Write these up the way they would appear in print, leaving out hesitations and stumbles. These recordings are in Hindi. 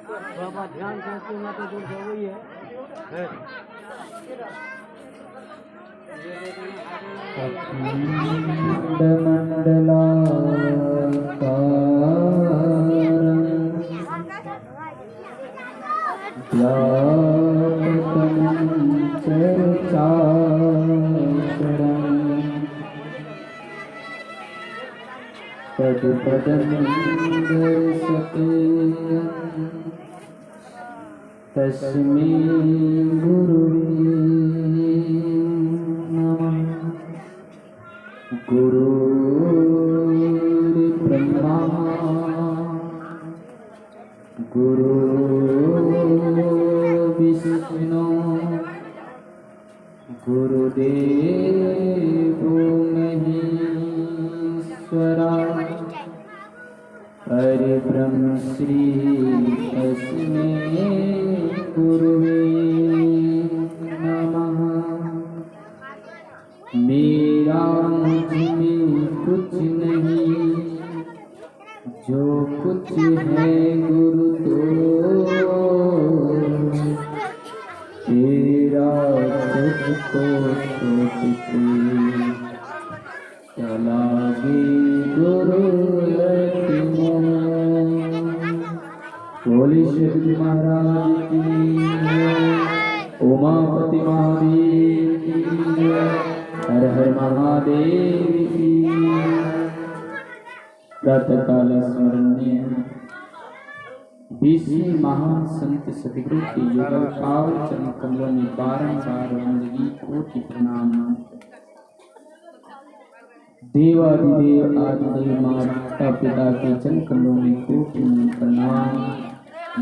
बाबा ध्यान से सुनना तो दूर से वही है। तस्मै गुरुवे नमः। गुरुर्ब्रह्मा गुरुर्विष्णु गुरुदेवो महेश्वरा परब्रह्म श्री तस्मै गुरुवे नमः। मेरा मुझमें कुछ नहीं, जो कुछ है गुरु तो तेरा सबको छोड़ते चला गे गुरु लक्ष्मण। बोले श्री महाराज की उमापति महादेव की हर हर महादेव की। प्रातःकाल स्मरणीय 20वें महान संत सतगुरु के युगल काल चरण कमलों में बारंबार वंदगी कोटि प्रणाम। देवादिदेव आदिदेव माता पिता के चरण कमलों में कोटि प्रणाम।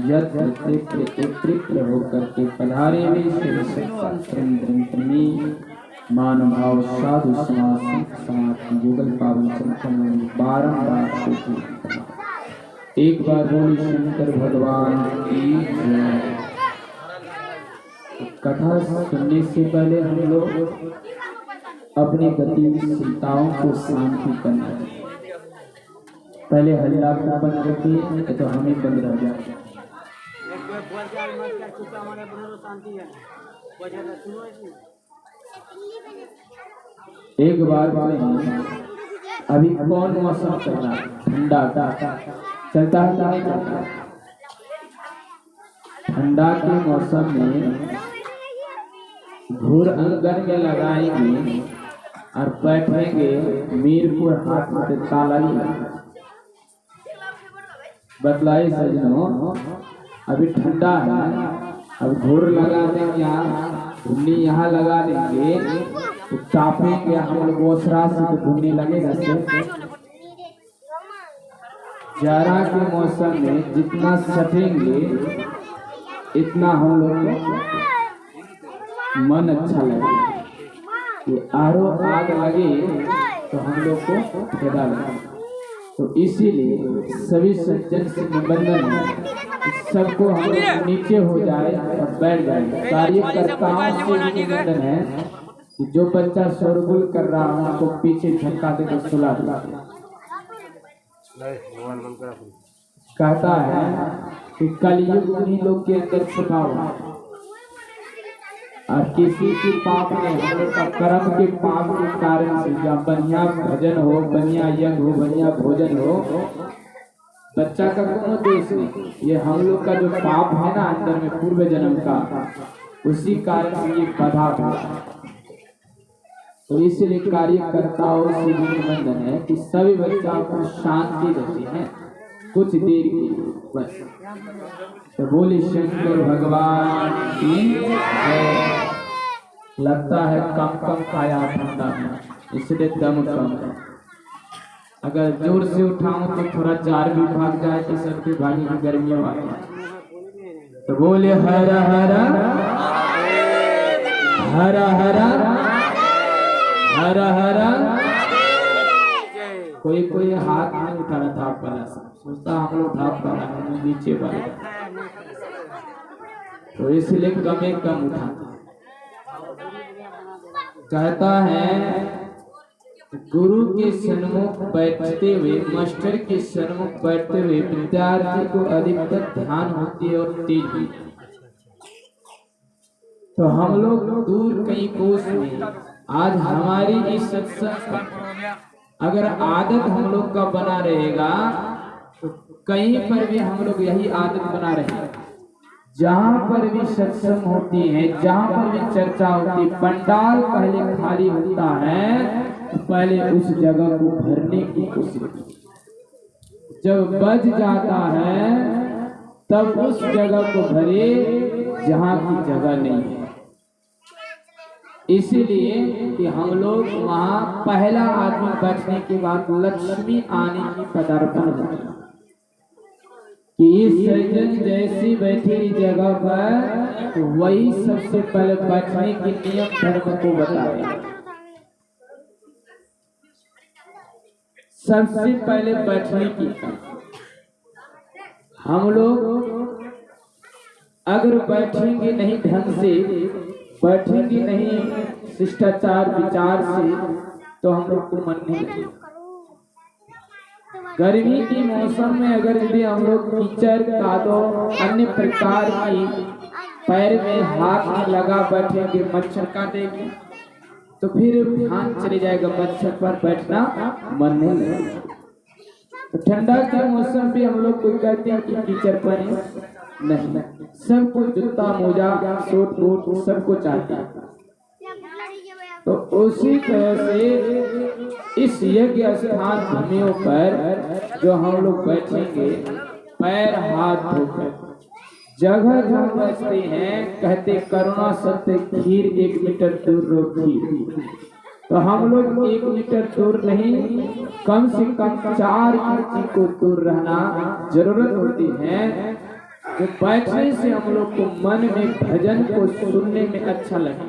यत्र तृप्त होकर के पधारे हुए श्री सत्संग में मानव भाव साधु समाज युगल पावन चरण कमलों में बारंबार कोटि प्रणाम। एक बार बोली शंकर भगवान की जय। कथा सुनने से पहले हम लोग अपनी गतिशीलताओं को शांति करना है। पहले हल्ला को बंद रखिए तो हमें बंद रह जाए। एक बार अभी कौन मौसम चल रहा है? ठंडा चलता है नहीं चलता? ठंडा के मौसम में घूर आंगन में लगाएंगे और बैठेंगे मीरपुर हाथ में ताला ही बतलाए सजनों। अभी ठंडा है, अब घूर लगा देंगे धुन्नी यहाँ लगा देंगे तो तापेंगे हम लोग ओसरा से तो धुन्नी लगेगा से। जाड़ा के मौसम में जितना सटेंगे इतना हम लोग को मन अच्छा लगे। ये आरो आग लगे तो हम लोग को फायदा लगे। तो इसीलिए सभी सज्जन से निबंधन है सबको हम लोग नीचे हो जाए और बैठ जाए। कार्यकर्ताओं से निबंधन है कि जो बच्चा शोरगुल कर रहा है उनको पीछे झटका देकर सुला दे। कहता है कि कलयुग उन्हीं लोग के अंदर छुपा हुआ है और किसी की पाप ने हम लोग का कर्म के पाप के कारण से या बढ़िया भजन हो, बढ़िया यज्ञ हो, बढ़िया भोजन हो, बच्चा का कोनो दोष नहीं। ये हम लोग का जो पाप है ना अंदर में पूर्व जन्म का, उसी कारण से ये बाधा हुआ। तो इसलिए कार्यकर्ताओं से निबंधन है कि सभी बच्चों को शांति रहती है कुछ देर की बस। तो बोले शंकर भगवान की जय। लगता है कम खाया ठंडा इसलिए दम कम है। अगर जोर से उठाऊं तो थोड़ा जार भी भाग जाए तो सबके भागी की गर्मियों आ जाए। तो बोले हर हर हर हर हर हर। कोई हाथ नहीं उठा रहा था पहला सोचता हम लोग उठा पा रहे हैं नीचे वाले, तो इसलिए कम उठा। कहता है गुरु के सन्मुख बैठते हुए, मास्टर के सन्मुख बैठते हुए विद्यार्थी को अधिकतर ध्यान होती है और तेज होती है। तो हम लोग दूर कहीं कोस में, आज हमारी इस सत्संग अगर आदत हम लोग का बना रहेगा तो कहीं पर भी हम लोग यही आदत बना रहेगा। जहाँ पर भी सत्संग होती है, जहाँ पर भी चर्चा होती है, पंडाल पहले खाली होता है तो पहले उस जगह को भरने की कोशिश। जब बज जाता है तब उस जगह को भरे जहाँ की जगह नहीं है। इसीलिए कि हम लोग वहाँ पहला आदमी बैठने के बाद लक्ष्मी आने की पदार्पण होती है कि इस सज्जन जैसी बैठी जगह पर तो वही सबसे पहले बैठने के नियम धर्म को बताए। सबसे पहले बैठने की हम लोग अगर बैठेंगे नहीं ढंग से, बैठेंगे नहीं शिष्टाचार विचार से तो हम लोग को मन नहीं लगेगा। गर्मी के मौसम में अगर यदि हम लोग कीचड़ कादो अन्य प्रकार की पैर में हाथ में लगा बैठेंगे, मच्छर काटेंगे तो फिर ध्यान चले जाएगा, मच्छर पर बैठना मन नहीं लगेगा। तो ठंडा के मौसम पे हम लोग को कहते हैं कि कीचड़ पहने नहीं, सबको जूता मोजा सूट बूट सबको चाहते हैं। तो उसी तरह से इस यज्ञ स्थान भूमियों पर जो हम लोग बैठेंगे पैर हाथ धोकर, जगह जहाँ बैठते हैं कहते करुणा सत्य खीर 1 मीटर दूर रो खीर। तो हम लोग 1 मीटर दूर नहीं, कम से कम 4 इंच को दूर रहना जरूरत होती है। जो बैठने से हम लोग को मन में भजन को सुनने में अच्छा लगे,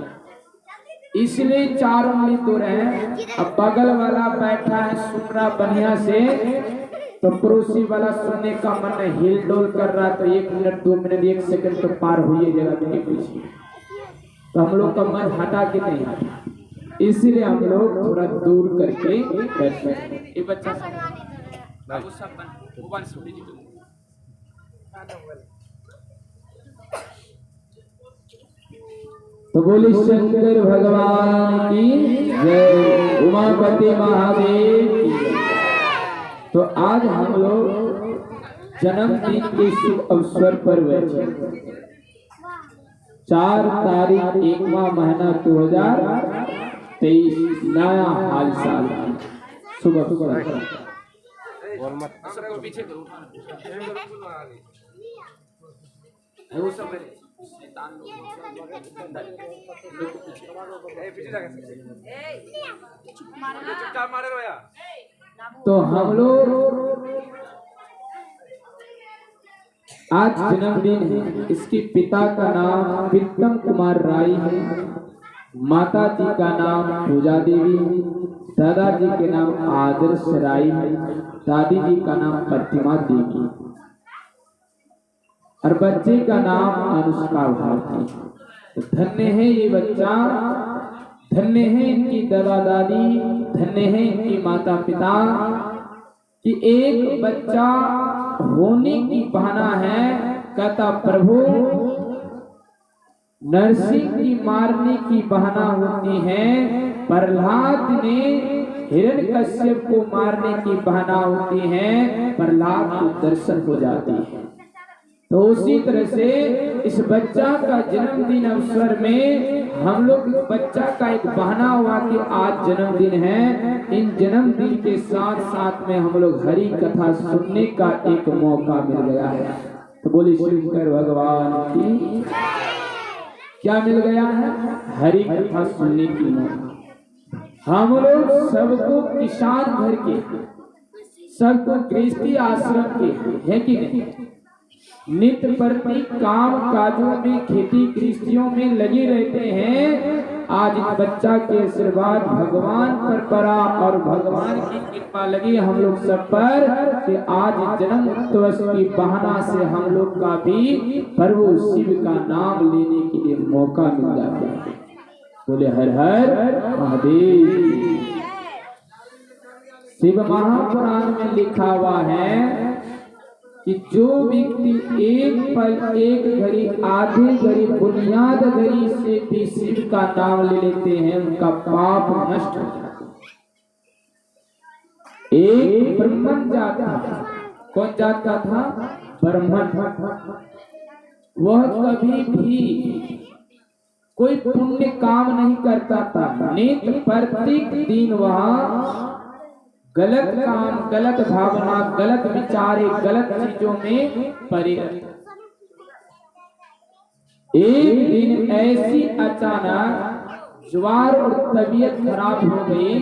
इसलिए 4 उंगली दूर है। अब बगल वाला बैठा है सुन रहा बढ़िया से तो पड़ोसी वाला सुनने का मन हिल डोल कर रहा तो 1 मिनट 2 मिनट 1 सेकंड तो पार हो ही जगह के पीछे, तो हम लोग का मन हटा के नहीं आता। इसीलिए हम लोग थोड़ा दूर करके बैठते हैं। ये बच्चा तो बोले शंकर भगवान की जय, उमापति महादेव की जय। तो आज हम लोग जन्मदिन के शुभ अवसर पर बैठे 4 तारीख 1वां महीना 2023 नया हाल साल सुबह सुबह पीछे तो हम लोग आज जन्मदिन है। इसके पिता का नाम प्रीतम कुमार राय है, माता जी का नाम पूजा देवी है, दादाजी के नाम आदर्श राय है, दादी जी का नाम प्रतिमा देवी और बच्चे का नाम अनुष्का भारती। तो धन्य है ये बच्चा, धन्य है इनकी दादा दादी, धन्य है इनकी माता पिता कि एक बच्चा होने की बहाना है। कहता प्रभु नरसिंह की मारने की बहाना होती है, प्रहलाद ने हिरण्यकश्यप को मारने की बहाना होती है, प्रहलाद को दर्शन हो जाती है। तो उसी तरह से इस बच्चा का जन्मदिन अवसर में हम लोग बच्चा का एक बहाना हुआ कि आज जन्मदिन है। इन जन्मदिन के साथ साथ में हम लोग हरि कथा सुनने का एक मौका मिल गया है। तो बोले शंकर भगवान की क्या मिल गया है? हरि कथा सुनने की मौका। हम लोग सबको किसान घर के, सबको गृहस्थी आश्रम के है कि नहीं, नित्य प्रति काम काजों में खेती गृहस्थियों में लगे रहते हैं। आज बच्चा के आशीर्वाद भगवान पर पड़ा और भगवान की कृपा लगी हम लोग सब पर कि आज जन्म दिवस की बहाना से हम लोग का भी प्रभु शिव का नाम लेने के लिए मौका मिल जाता है। बोले हर हर महादेव। शिव महापुराण में लिखा हुआ है कि जो व्यक्ति एक पल एक घड़ी आधे घड़ी बुनियाद घड़ी से भी शिव का नाम ले लेते हैं उनका पाप नष्ट हो जाता है। एक ब्राह्मण जात था। कौन जात का था? ब्राह्मण। वह कभी भी कोई पुण्य काम नहीं करता था। नित्य प्रत्येक दिन वह गलत काम, गलत भावना, गलत विचारे, गलत चीजों में पड़े। एक दिन ऐसी अचानक ज्वार और तबीयत खराब हो गई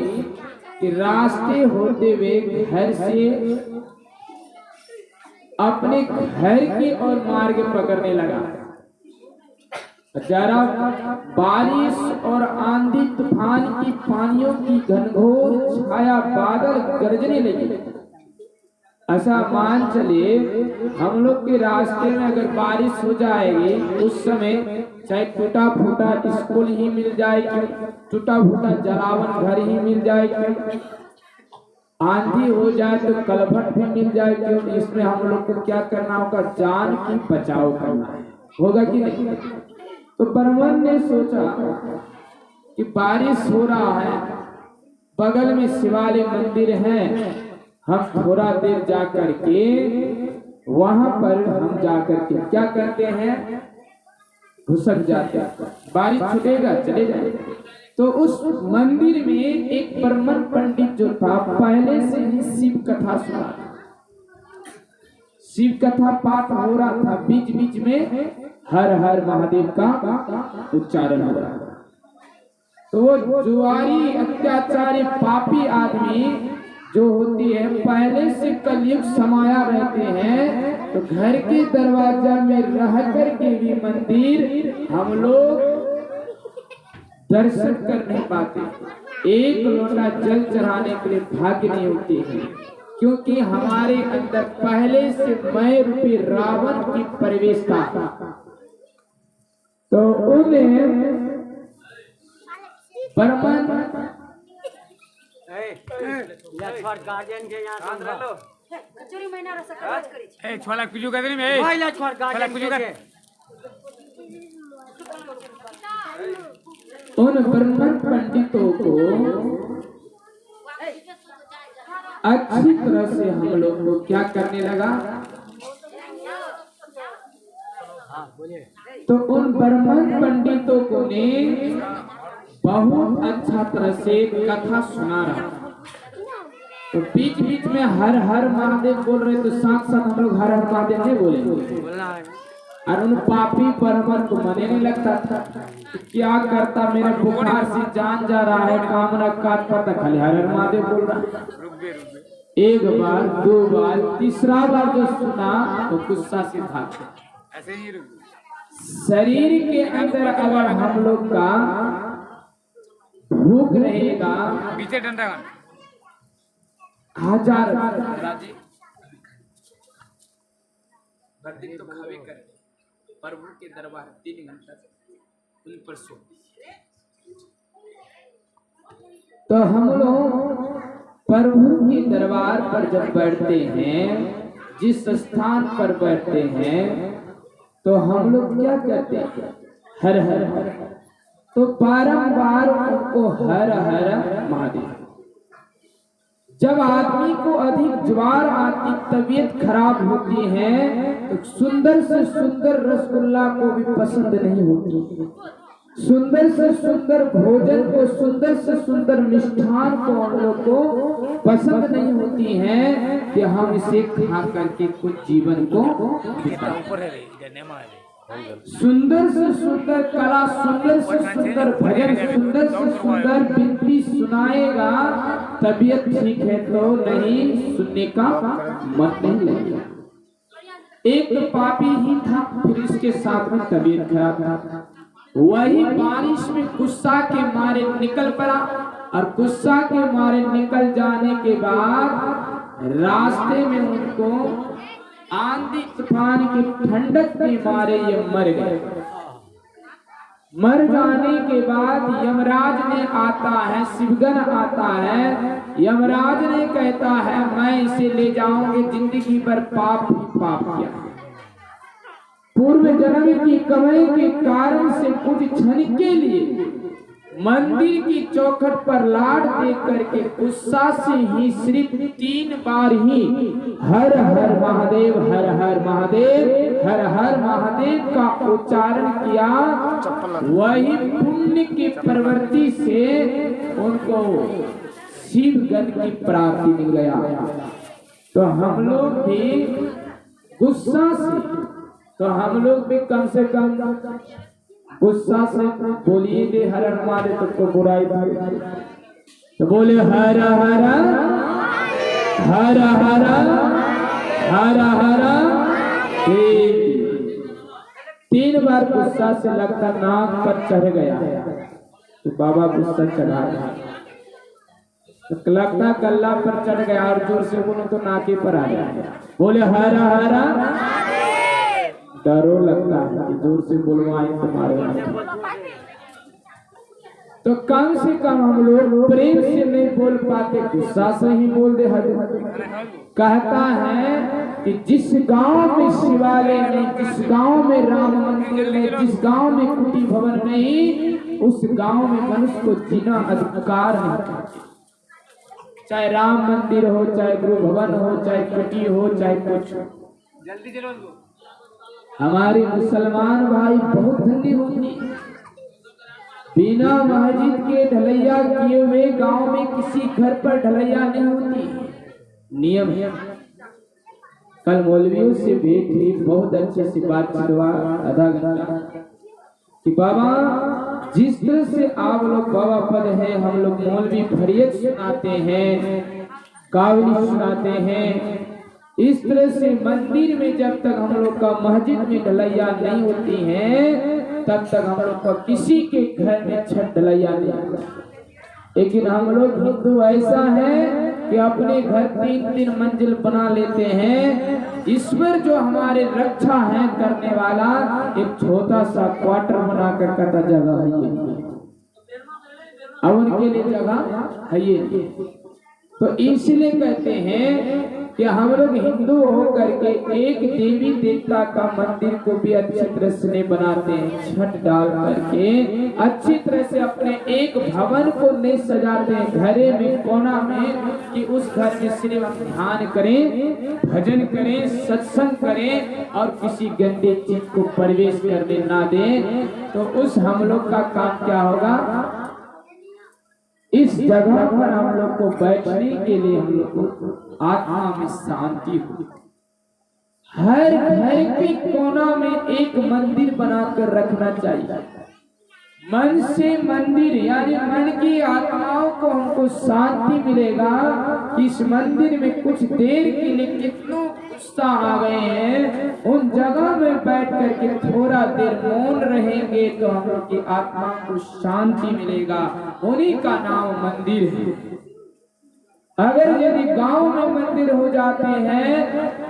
कि रास्ते होते हुए घर से अपने घर की ओर मार्ग पकड़ने लगा। जरा बारिश और आंधी तूफान की पानियों की घनघोर छाया बादल गरजने लगी। ऐसा मान चले हम लोग के रास्ते में अगर बारिश हो जाएगी उस समय चाहे टूटा फूटा स्कूल ही मिल जाएगी, टूटा फूटा जलावन घर ही मिल जाएगी, आंधी हो जाए तो कलभट भी मिल जाएगी। इसमें हम लोग को क्या करना होगा? जान की बचाव करना होगा कि नहीं? तो ब्राह्मण ने सोचा कि बारिश हो रहा है, बगल में शिवालय मंदिर है, हम थोड़ा देर जाकर के वहां पर हम जाकर के क्या करते हैं? घुसक जाते हैं, बारिश छूटेगा चले जाएगा। तो उस मंदिर में एक ब्राह्मण पंडित जो था पहले से ही शिव कथा सुना, शिव कथा पाठ हो रहा था, बीच बीच में हर हर महादेव का उच्चारण हो रहा था। तो वो जुआरी अत्याचारी पापी आदमी जो होती है पहले से कलयुग समाया रहते हैं, तो घर के दरवाजा में रह कर के भी मंदिर हम लोग दर्शन कर नहीं पाते। एक लोटा जल चढ़ाने के लिए भाग्य नहीं होते हैं, क्योंकि हमारे अंदर पहले से मैं रूपी रावण की प्रवेश था। तो उन्हें ब्राह्मण गार्जियन के यहाँ कचोरी महीना रस काज करी छै ए छोला कुजू कर दे में भाई ला छोड़ गार्जियन कुजू कर। उन ब्राह्मण पंडितों को अच्छी तरह से हम लोग को क्या करने लगा? तो उन ब्राह्मण पंडितों को ने बहुत अच्छा तरह से कथा सुना रहा। तो बीच बीच में हर हर महादेव बोल रहे, तो साथ साथ हम लोग हर हर महादेव नहीं बोले। और उन पापी ब्राह्मण को मने नहीं लगता था कि क्या करता, मेरा बुखार से जान जा रहा है, कामना काट पाता, खाली हर हर महादेव बोल रहा। एक बार, दो बार, तीसरा बार जो सुना तो गुस्सा से था। शरीर के अंदर अगर हम लोग का भूख रहेगा, पीछे डंडा हजार तो खावे कर प्रभु के दरबार 3 घंटा उन पर सो। तो हम लोग प्रभु के दरबार पर जब बैठते हैं, जिस स्थान पर बैठते हैं, तो हम लोग क्या कहते हैं? हर हर हर। तो बारंबार उनको हर हर महादेव। जब आदमी को अधिक ज्वार आती, तबीयत खराब होती है, तो सुंदर से सुंदर रसगुल्ला को भी पसंद नहीं होती, सुंदर से सुंदर भोजन को, सुंदर से सुंदर मिष्ठान को हम लोग को पसंद नहीं होती है कि हम इसे खा करके कुछ जीवन को सुंदर से सुंदर कला, सुंदर से सुंदर भजन, सुंदर से सुंदर बिनती सुनाएगा, तबीयत ठीक है तो नहीं सुनने का मन नहीं लगेगा। एक तो पापी ही था, फिर इसके साथ में तबीयत खराब था। वही बारिश में गुस्सा के मारे निकल पड़ा, और गुस्सा के मारे निकल जाने के बाद रास्ते में उनको आंधी तूफान की ठंडक के मारे ये मर गए। मर जाने के बाद यमराज ने आता है, शिवगण आता है। यमराज ने कहता है मैं इसे ले जाऊंगी, जिंदगी भर पाप ही पाप किया, पूर्व जन्म की कमाई के कारण से कुछ क्षण के लिए मंदिर की चौखट पर लाड दे करके गुस्सा से ही सिर्फ 3 बार ही हर हर महादेव, हर हर महादेव, हर हर महादेव का उच्चारण किया। वही पुण्य की प्रवृत्ति से उनको शिवगण की प्राप्ति मिल गया। तो हम लोग भी गुस्सा से, तो हम लोग भी कम से कम गुस्सा से बोलिए दे हर हर महादेव, तुमको बुराई तो बोले हर हर हर हर हर हर। 3 बार गुस्सा से लगता नाक पर चढ़ गया तो बाबा गुस्सा चढ़ा गया, तो लगता गल्ला पर चढ़ गया और जोर से बोलो तो नाके पर आ गया। बोले हर हर, डरो लगता है कि जोर से बोलवाएं तुम्हारे। तो कम से कम हम लोग प्रेम से नहीं बोल पाते, गुस्सा से ही बोल दे। कहता है कि जिस गांव में शिवालय नहीं, जिस गांव में राम मंदिर नहीं, जिस गांव में कुटी भवन नहीं, उस गांव में मनुष्य को जीना अधिकार नहीं। चाहे राम मंदिर हो, चाहे गुरु भवन हो, चाहे कुटी हो, चाहे कुछ। जल्दी चलो उनको। हमारे मुसलमान भाई बहुत धन्य होंगे, बिना मस्जिद के ढलैया किए हुए गांव में किसी घर पर ढलैया नहीं होती, नियम है। कल मौलवियों से भेंट हुई, बहुत अच्छे से बातचीत हुआ आधा घंटा कि बाबा जिस तरह से आप लोग बाबा पद है, हम लोग मौलवी फरियत सुनाते हैं, कावली सुनाते हैं, इस तरह से मंदिर में जब तक हम लोग का मस्जिद में ढलैया नहीं होती है तब तक हम लोग का किसी के घर में छत ढलैया नहीं होता। लेकिन हम लोग हिंदू ऐसा है कि अपने घर 3-3 मंजिल बना लेते हैं। ईश्वर जो हमारे रक्षा है करने वाला, एक छोटा सा क्वार्टर बना कर कहता जगह है ये, अब उनके लिए जगह है ये। तो इसलिए कहते हैं कि हम लोग हिंदू होकर के एक देवी देवता का मंदिर को भी अच्छी तरह से नहीं बनाते हैं, छत डाल करके अच्छी तरह से अपने एक भवन को नहीं सजाते हैं घरे में कोना में, कि उस घर में सिर्फ ध्यान करें, भजन करें, सत्संग करें और किसी गंदे चीज को प्रवेश करने ना दें। तो उस हम लोग का काम क्या होगा, इस जगह पर हम लोग को बैठने के लिए हम लोग को आत्मा में शांति हो। हर घर के कोना में एक मंदिर बनाकर रखना चाहिए। मन से मंदिर यानी मन की आत्माओं को हमको शांति मिलेगा कि इस मंदिर में कुछ देर के लिए कितनों गुस्सा आ गए हैं, उन जगह में बैठ करके थोड़ा देर मौन रहेंगे तो हम लोग की आत्मा को शांति मिलेगा। उन्हीं का नाम मंदिर है। अगर यदि गांव में मंदिर हो जाते हैं,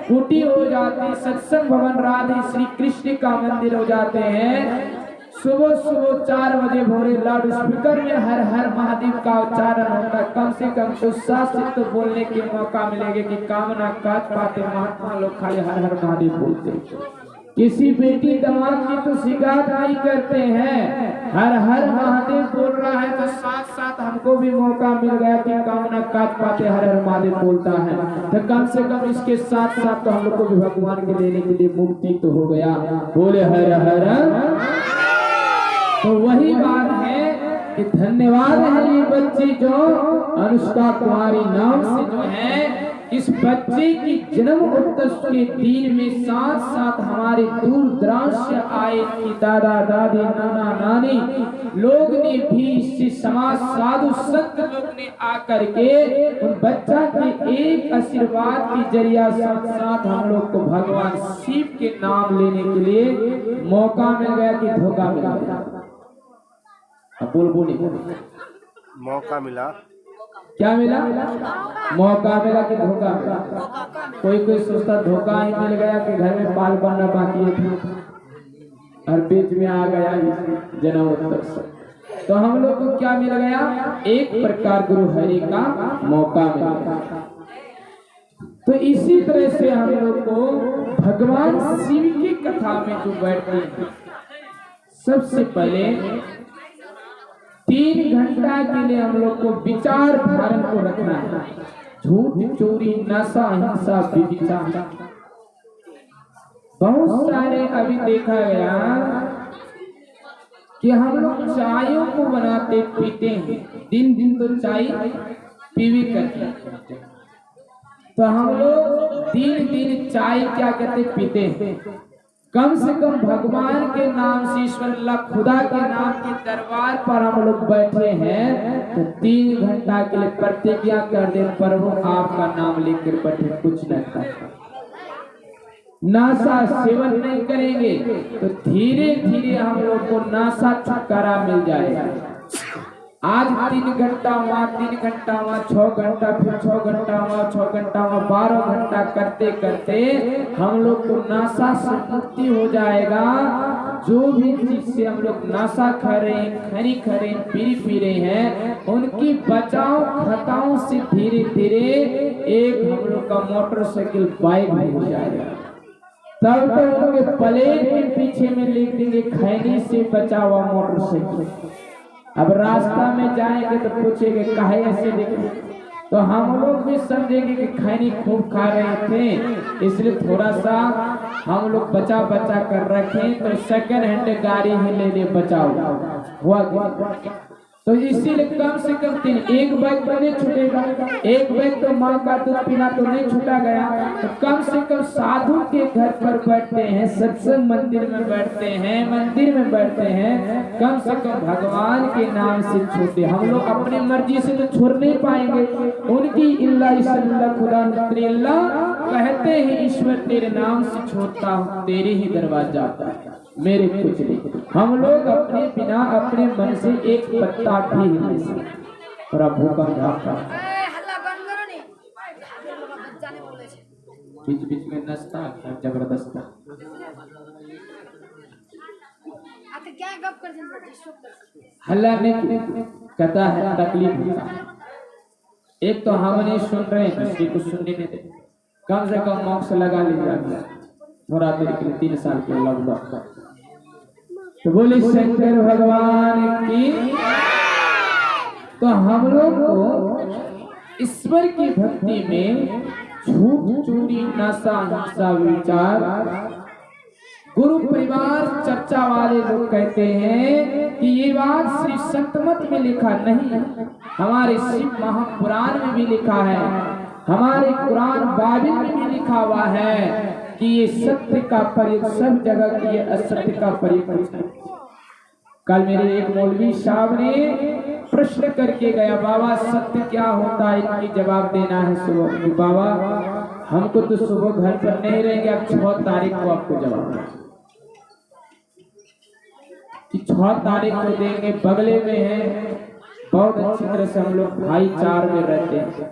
कुटी हो जाती, सत्संग भवन राधे श्री कृष्ण का मंदिर हो जाते हैं, सुबह सुबह 4 बजे भोरे लाउड स्पीकर में हर हर महादेव का उच्चारण होता, कम से कम उत्साह से तो बोलने के मौका मिलेगा कि कामना काज पाते महात्मा लोग खाली हर हर महादेव बोलते। किसी बेटी दामाद की तो शिकायत नहीं करते हैं, हर हर महादेव बोल रहा है तो साथ साथ हमको भी मौका मिल गया कि कामना काज पाते हर हर महादेव बोलता है, तो कम से कम इसके साथ साथ तो हम लोग को भी भगवान के लेने के लिए मुक्ति तो हो गया। बोले हर हर। तो वही बात है कि धन्यवाद है ये बच्ची जो अनुष्का कुमारी नाम से जो है, इस बच्चे की जन्म उत्सव के दिन में साथ साथ हमारे दूर दराज से आए कि दादा दादी नाना नानी लोग ने भी, इससे समाज साधु संत लोग ने आकर के उन बच्चा के एक आशीर्वाद के जरिया साथ साथ हम लोग को भगवान शिव के नाम लेने के लिए मौका मिल गया कि धोखा मिल गया। बोल मौका मिला, क्या मिला? मौका मिला कि धोखा मिला? कोई कोई सोचता धोखा ही मिल गया कि घर में बाल बनना बाकी है। और बीच में आ गया जन्मोत्सव से। तो हम लोग को क्या मिल गया? एक प्रकार गुरु हरि का मौका मिल गया। तो इसी तरह से हम लोग को भगवान शिव की कथा में जो बैठते हैं, सबसे पहले 3 घंटा के लिए हम लोग को विचार धारण को रखना है। झूठ, चोरी, नशा, हिंसा, व्यभिचार, बहुत सारे अभी देखा गया कि हम लोग चायों को बनाते पीते हैं, दिन दिन तो चाय पीवी करते हैं। तो हम लोग दिन दिन चाय क्या कहते पीते हैं। कम से कम भगवान के नाम से, ईश्वर अल्लाह खुदा के नाम के दरबार पर हम लोग बैठे हैं तो 3 घंटा के लिए प्रतिज्ञा कर दे, प्रभु आपका नाम लेकर बैठे, कुछ नहीं करता, नशा सेवन नहीं करेंगे तो धीरे धीरे हम लोग को नशा छुटकारा मिल जाएगा। आज 3 घंटा वहाँ, 3 घंटा वहाँ, 6 घंटा, फिर 6 घंटा वहाँ, 6 घंटा वहाँ, 12 घंटा करते करते हम लोग को नशा से मुक्ति हो जाएगा। जो भी चीज से हम लोग नशा खा रहे हैं, खरी खा रहे हैं, बीड़ी पी रहे हैं, उनकी बचाव खताओं से धीरे धीरे एक हम लोग का मोटरसाइकिल बाइक हो जाएगा। तब तक उनके प्लेट के पीछे में लिख देंगे खैनी से बचा हुआ मोटरसाइकिल। अब रास्ता में जाएंगे तो पूछेंगे काहे ऐसे देखे, तो हम लोग भी समझेंगे कि खैनी खूब खा रहे थे, इसलिए थोड़ा सा हम लोग बचा बचा कर रखें तो सेकंड हैंड गाड़ी ही ले ले बचाओ हुआ। तो इसीलिए कम से कम 3, एक बैग तो नहीं छूटेगा, एक बैग तो माँ का दूध पीना तो नहीं छूटा गया। तो कम से कम साधु के घर पर बैठते हैं, सत्संग मंदिर में बैठते हैं, मंदिर में बैठते हैं, कम से कम भगवान के नाम से छूटे। हम लोग अपनी मर्जी से तो छोड़ नहीं पाएंगे, उनकी इल्ला इल्ला खुदा अल्लाह कहते हैं, ईश्वर तेरे नाम से छोड़ता हूँ, तेरे ही दरवाजा आता है, मेरे कुछ नहीं। हम लोग अपने बिना अपने मन से एक पत्ता भी नहीं सकते। प्रभु का ध्यान हल्ला बंद करो नहीं, जाने बोले छे। बीच बीच में नचता जबरदस्त आके क्या गप कर दें, हल्ला नहीं कहता है, तकलीफ होता है। एक तो हम नहीं सुन रहे हैं, किसी को सुनने नहीं दे, कम से कम मौक से लगा लीजिए थोड़ा देर के लिए, 3 साल के लॉकडाउन। तो बोले शंकर भगवान की। तो हम लोग को ईश्वर की भक्ति में झूठ, चोरी, नशा, हिंसा, विचार, गुरु परिवार चर्चा वाले लोग कहते हैं कि ये बात सिर्फ संतमत में लिखा नहीं, हमारे शिव महापुराण में भी लिखा है, हमारे कुरान बाइबल में भी लिखा हुआ है कि ये सत्य का प्रयोग सब जगह की, असत्य का प्रयोग। कल मेरे एक मौलवी साहब ने प्रश्न करके गया, बाबा सत्य क्या होता है, इनकी जवाब देना है सुबह। बाबा हमको तो सुबह घर पर नहीं रहेंगे, अब 6 तारीख को आपको जवाब दें कि 6 तारीख को देंगे। बगले में है, बहुत अच्छी तरह से हम लोग भाईचार में रहते हैं,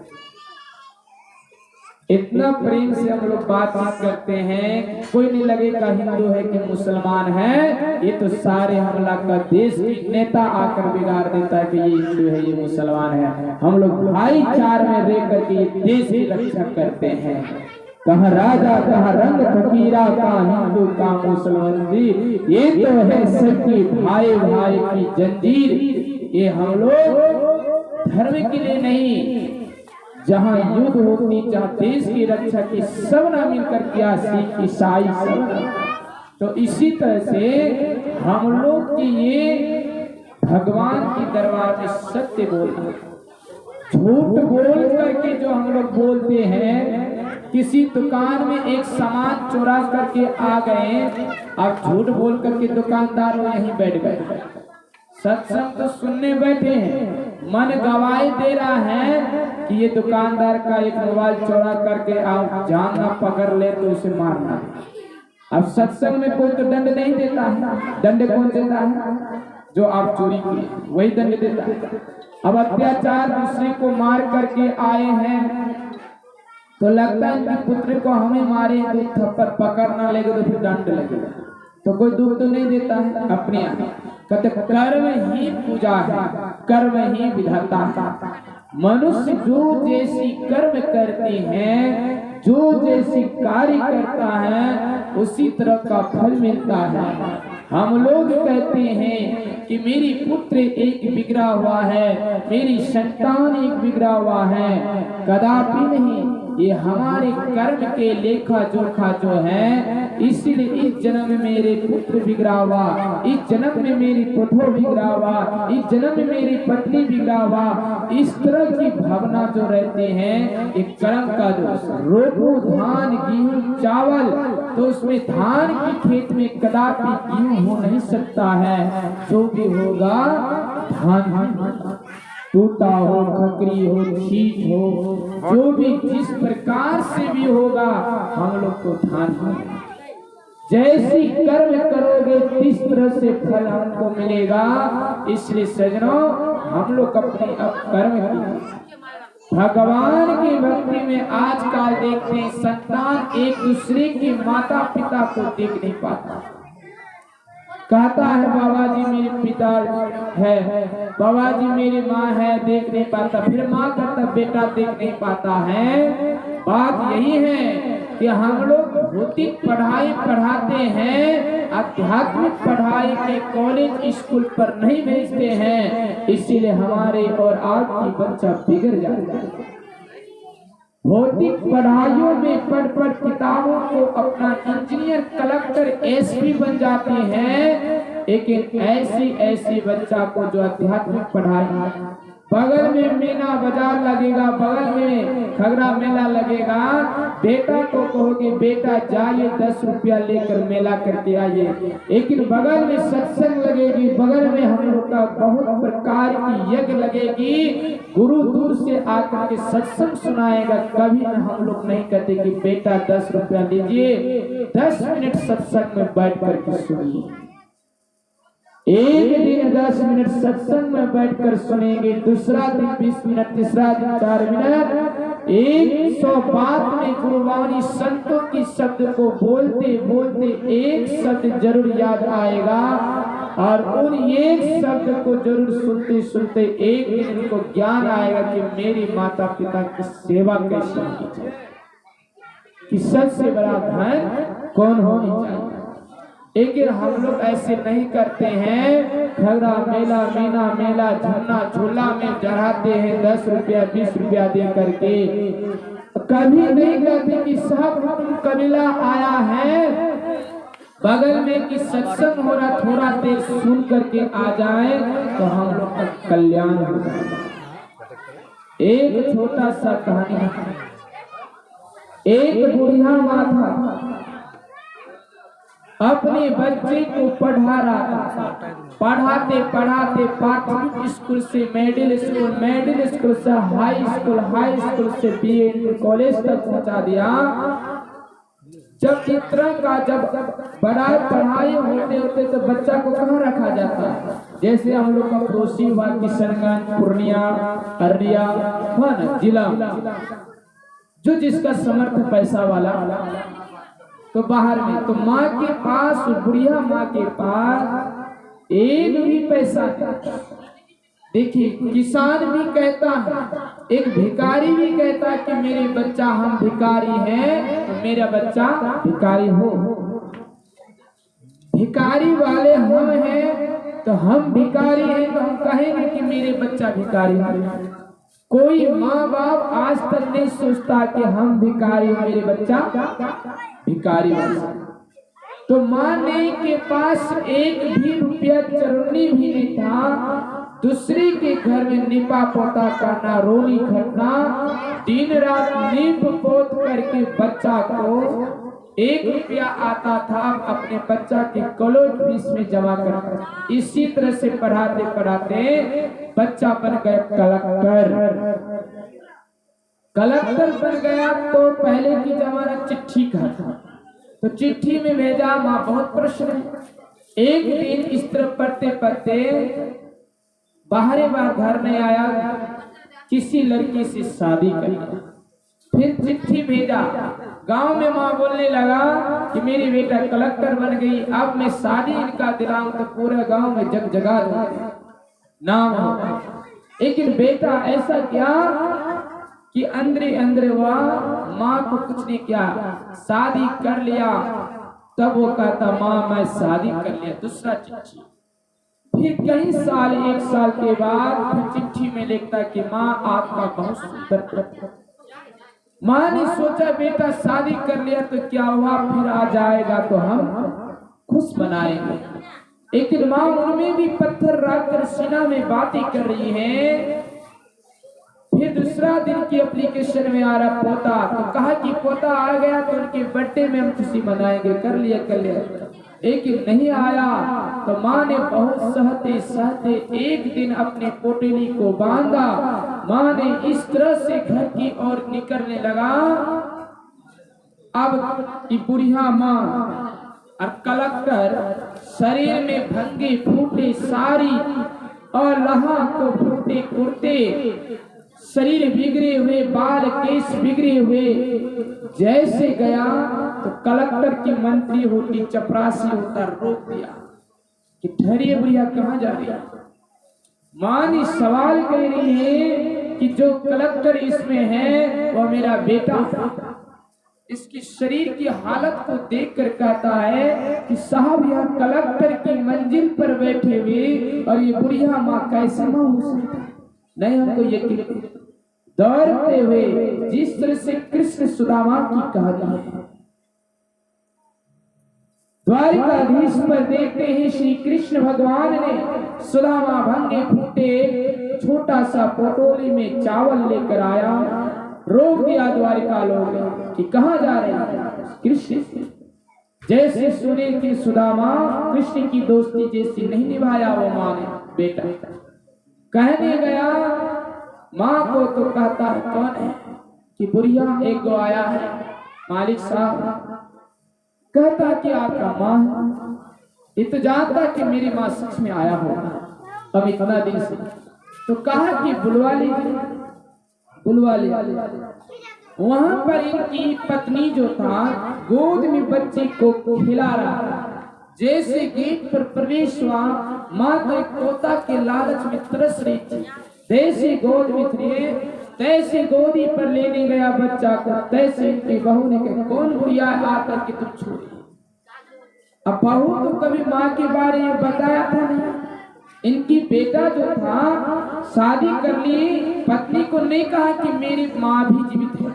इतना प्रेम से हम लोग बातचीत करते हैं, कोई नहीं लगेगा हिंदू है कि मुसलमान है, ये तो सारे हमला का देश की नेता आकर बिगाड़ देता है कि ये हिंदू है, ये मुसलमान है। हम लोग भाईचार में रह करके ये देश की रक्षा करते हैं। कहाँ राजा, कहाँ रंग फकीरा, कहाँ हिंदू, कहाँ मुसलमान जी, ये तो है सबकी भाई भाई की जंजीर। ये हम लोग धर्म के लिए नहीं, जहाँ युद्ध होती, जहाँ देश की रक्षा की, सब ना मिलकर किया, सिख ईसाई सब। तो इसी तरह से हम लोग की ये भगवान की दरबार में सत्य बोलना, झूठ बोल करके जो हम लोग बोलते हैं, किसी दुकान में एक सामान चुरा करके आ गए, अब झूठ बोल करके दुकानदार यहीं बैठ गए, सत्संग तो सुनने बैठे हैं, मन गवाही दे रहा है कि ये दुकानदार का एक मोबाइल चोरा करके आप जान ना पकड़ ले तो उसे मारना। अब सत्संग में कोई तो दंड नहीं देता है, दंड कौन देता है? जो आप चोरी किए वही दंड देता है। अब अत्याचार दूसरे को मार करके आए हैं तो लगता है कि पुत्र को हमें मारे, तो थप्पड़ पकड़ ना लेगा तो फिर दंड लगेगा। तो कोई दुख तो नहीं देता है अपने आप। कहते कर्म ही पूजा है, कर्म ही विधाता है। मनुष्य जो जैसी कर्म करते हैं, जो जैसी कार्य करता है, उसी तरह का फल मिलता है। हम लोग कहते हैं कि मेरी पुत्र एक बिगड़ा हुआ है, मेरी संतान एक बिगड़ा हुआ है, कदापि नहीं। ये हमारे कर्म के लेखा जोखा जो है, इसलिए इस जन्म में मेरे पुत्र बिगड़ा हुआ, इस जन्म में मेरी पुत्र बिगड़ा हुआ, इस जन्म में मेरी पत्नी बिगड़ा हुआ, इस तरह की भावना जो रहते हैं, एक कर्म का दोष। रोपो धान गेहूं चावल, तो उसमें धान की खेत में कदापि गेहूं हो नहीं सकता है। जो भी होगा धान, टूटा हो, खकरी हो, छीट हो, जो भी जिस प्रकार से भी होगा, हम लोग को ध्यान है। जैसी कर्म करोगे किस तरह से फल हमको मिलेगा। इसलिए सजनों, हम लोग अपने अब कर्म की भगवान की भक्ति में आजकल देखते हैं संतान एक दूसरे के माता पिता को देख नहीं पाता। कहता है बाबा जी मेरे पिता है, बाबा जी मेरी माँ है, देख नहीं पाता। फिर माँ कहता बेटा देख नहीं पाता है। बात यही है कि हम लोग भौतिक पढ़ाई पढ़ाते हैं, आध्यात्मिक पढ़ाई के कॉलेज स्कूल पर नहीं भेजते हैं। इसीलिए हमारे और आपकी बच्चा बिगड़ जाता है। भौतिक पढ़ाइयों में पढ़ किताबों को अपना इंजीनियर, कलेक्टर, एसपी बन जाते हैं। लेकिन ऐसी बच्चा को जो आध्यात्मिक पढ़ाई, बगल में मीना बाजार लगेगा, बगल में खगड़ा मेला लगेगा, बेटा को कहोगे बेटा जाइए 10 रुपया लेकर मेला करके आइए। लेकिन बगल में सत्संग लगेगी, बगल में हम लोग का बहुत प्रकार की यज्ञ लगेगी, गुरु दूर से आकर के सत्संग सुनाएगा। कभी हम लोग नहीं कहते कि बेटा 10 रुपया लीजिए, 10 मिनट सत्संग में बैठ करके सुनिए। एक दिन 10 मिनट सत्संग में बैठकर सुनेंगे, दूसरा दिन 20 मिनट, तीसरा दिन 4 मिनट। 100 बात में गुरुवाणी संतों की शब्द को बोलते बोलते एक शब्द जरूर याद आएगा, और उन एक शब्द को जरूर सुनते सुनते एक दिन इनको ज्ञान आएगा कि मेरी माता पिता की सेवा कैसे की जाए, कि सबसे बड़ा धन कौन होनी चाहिए। लेकिन हम लोग ऐसे नहीं करते हैं। खगड़ा मेला, मीना मेला, झरना झूला में चढ़ाते हैं 10 रुपया 20 रुपया दे करके। कभी नहीं कहते कि सब कबीला आया है बगल में कि सत्संग हो रहा, थोड़ा देर सुन करके आ जाए तो हम लोग का कल्याण हो जाए। एक छोटा सा कहानी, एक बुढ़िया माँ था, अपने बच्चे को पढ़ा रहा था। पढ़ाते पढ़ाते प्राथमिक स्कूल से मिडिल स्कूल, मिडिल स्कूल से हाई स्कूल, हाई स्कूल से बीएड कॉलेज तक पहुंचा दिया। जब इतना का जब बड़ा पढ़ाई होते होते तो बच्चा को कहाँ रखा जाता है। जैसे हम लोग का पड़ोसी हुआ किशनगंज, पूर्णिया, अररिया हुआ ना जिला, जो जिसका समर्थ पैसा वाला तो बाहर में, तो माँ के पास, बुढ़िया माँ के पास एक भी पैसा नहीं। देखिए किसान भी कहता है, एक भिखारी भी कहता है कि मेरे बच्चा, हम भिखारी हैं तो मेरा बच्चा भिखारी हो। भिखारी वाले हम हैं तो हम भिखारी हैं तो हम कहेंगे कि मेरे बच्चा भिखारी है। कोई माँ बाप आज तक नहीं सोचता कि हम भिखारी, मेरे बच्चा भिखारी बन। तो माँ ने के पास एक भी रुपया चरनी भी नहीं था। दूसरे के घर में निपा पोता करना, रोनी खटना, दिन रात नीप पोत करके बच्चा को 1 रुपया आता था अपने बच्चा के कॉलेज फीस में जमा करना। इसी तरह से पढ़ाते पढ़ाते बच्चा बन गया कलेक्टर। कलेक्टर बन गया तो पहले की जमाना चिट्ठी का था, तो चिट्ठी में भेजा, माँ बहुत प्रश्न है। एक दिन इस तरह पढ़ते पढ़ते बाहरी बार घर नहीं आया, किसी लड़की से शादी करना। फिर चिट्ठी भेजा। गांव में माँ बोलने लगा कि मेरी बेटा कलेक्टर बन गई, अब मैं शादी इनका दिलाऊं तो पूरे गांव में जगजगा नाम होगा। लेकिन बेटा ऐसा क्या कि अंदरे अंदरे हुआ, माँ को कुछ नहीं किया, शादी कर लिया। तब वो कहता माँ मैं शादी कर लिया। दूसरा चिट्ठी, फिर कई साल, 1 साल के बाद फिर चिट्ठी में लिखता कि माँ आपका बहुत सुंदर। माँ ने सोचा बेटा शादी कर लिया तो क्या हुआ, फिर आ जाएगा तो हम खुश बनाएंगे। लेकिन माँ उनमें भी पत्थर रखकर सीना में बातें कर रही है। फिर दूसरा दिन की एप्लीकेशन में आ रहा पोता, तो कहा कि पोता आ गया तो उनके बर्थडे में हम खुशी मनाएंगे। कर लिया। लेकिन नहीं आया तो माँ ने बहुत सहते सहते एक दिन अपने पोटली को बांधा। माँ ने इस तरह से घर की ओर निकलने लगा। अब की बुढ़िया माँ और कलेक्टर शरीर में भंगे फूटे साड़ी और लहा को फूटे कुर्ते, शरीर बिगड़े हुए, बाल केस बिगड़े हुए, जैसे गया तो कलेक्टर की मंत्री होती चपरासी होता रोक दिया कि ठहरिए बुढ़िया कहाँ जा रही है। माँ ने सवाल कर रही है कि जो कलेक्टर इसमें है वह मेरा बेटा। इसकी शरीर की हालत को देखकर कहता है कि साहब यह कलेक्टर की मंजिल पर बैठे हुए और ये बुढ़िया माँ कैसे माँ हो सकती है? नहीं हमको यकीन। दौड़ते हुए जिस तरह से कृष्ण सुदामा की कहानी है, द्वारिकाधीश पर देखते हैं श्री कृष्ण भगवान ने सुदामा भंगे फूटे छोटा सा पोटोली में चावल लेकर आया। रोक दिया द्वारिका लोग कि कहाँ जा रहे हैं कृष्ण। जैसे सुने कि सुदामा कृष्ण की दोस्ती जैसी नहीं निभाया वो माँ ने बेटा। कहने गया माँ को तो कहता है कौन है कि बुढ़िया एक गो आया है मालिक साहब। कहता कि आपका माँ है। ये तो जानता कि मेरी माँ सच में आया होगा अब इतना दिन से। तो कहा कि बुलवा लीजिए। वहां पर इनकी पत्नी जो था गोद में बच्चे को खिला रहा था। जैसे गेट पर प्रवेश हुआ, माँ तो एक तोता के लालच में तरस रही थी। जैसे गोद में थे तैसे गोदी पर लेने गया बच्चा को, तैसे इनकी बहू ने कहा कौन बुढ़िया आकर के तुम छोड़ी। अब बहू तो कभी माँ के बारे में बताया था नहीं। इनकी बेटा जो था शादी कर ली, पत्नी को नहीं कहा कि मेरी माँ भी जीवित है,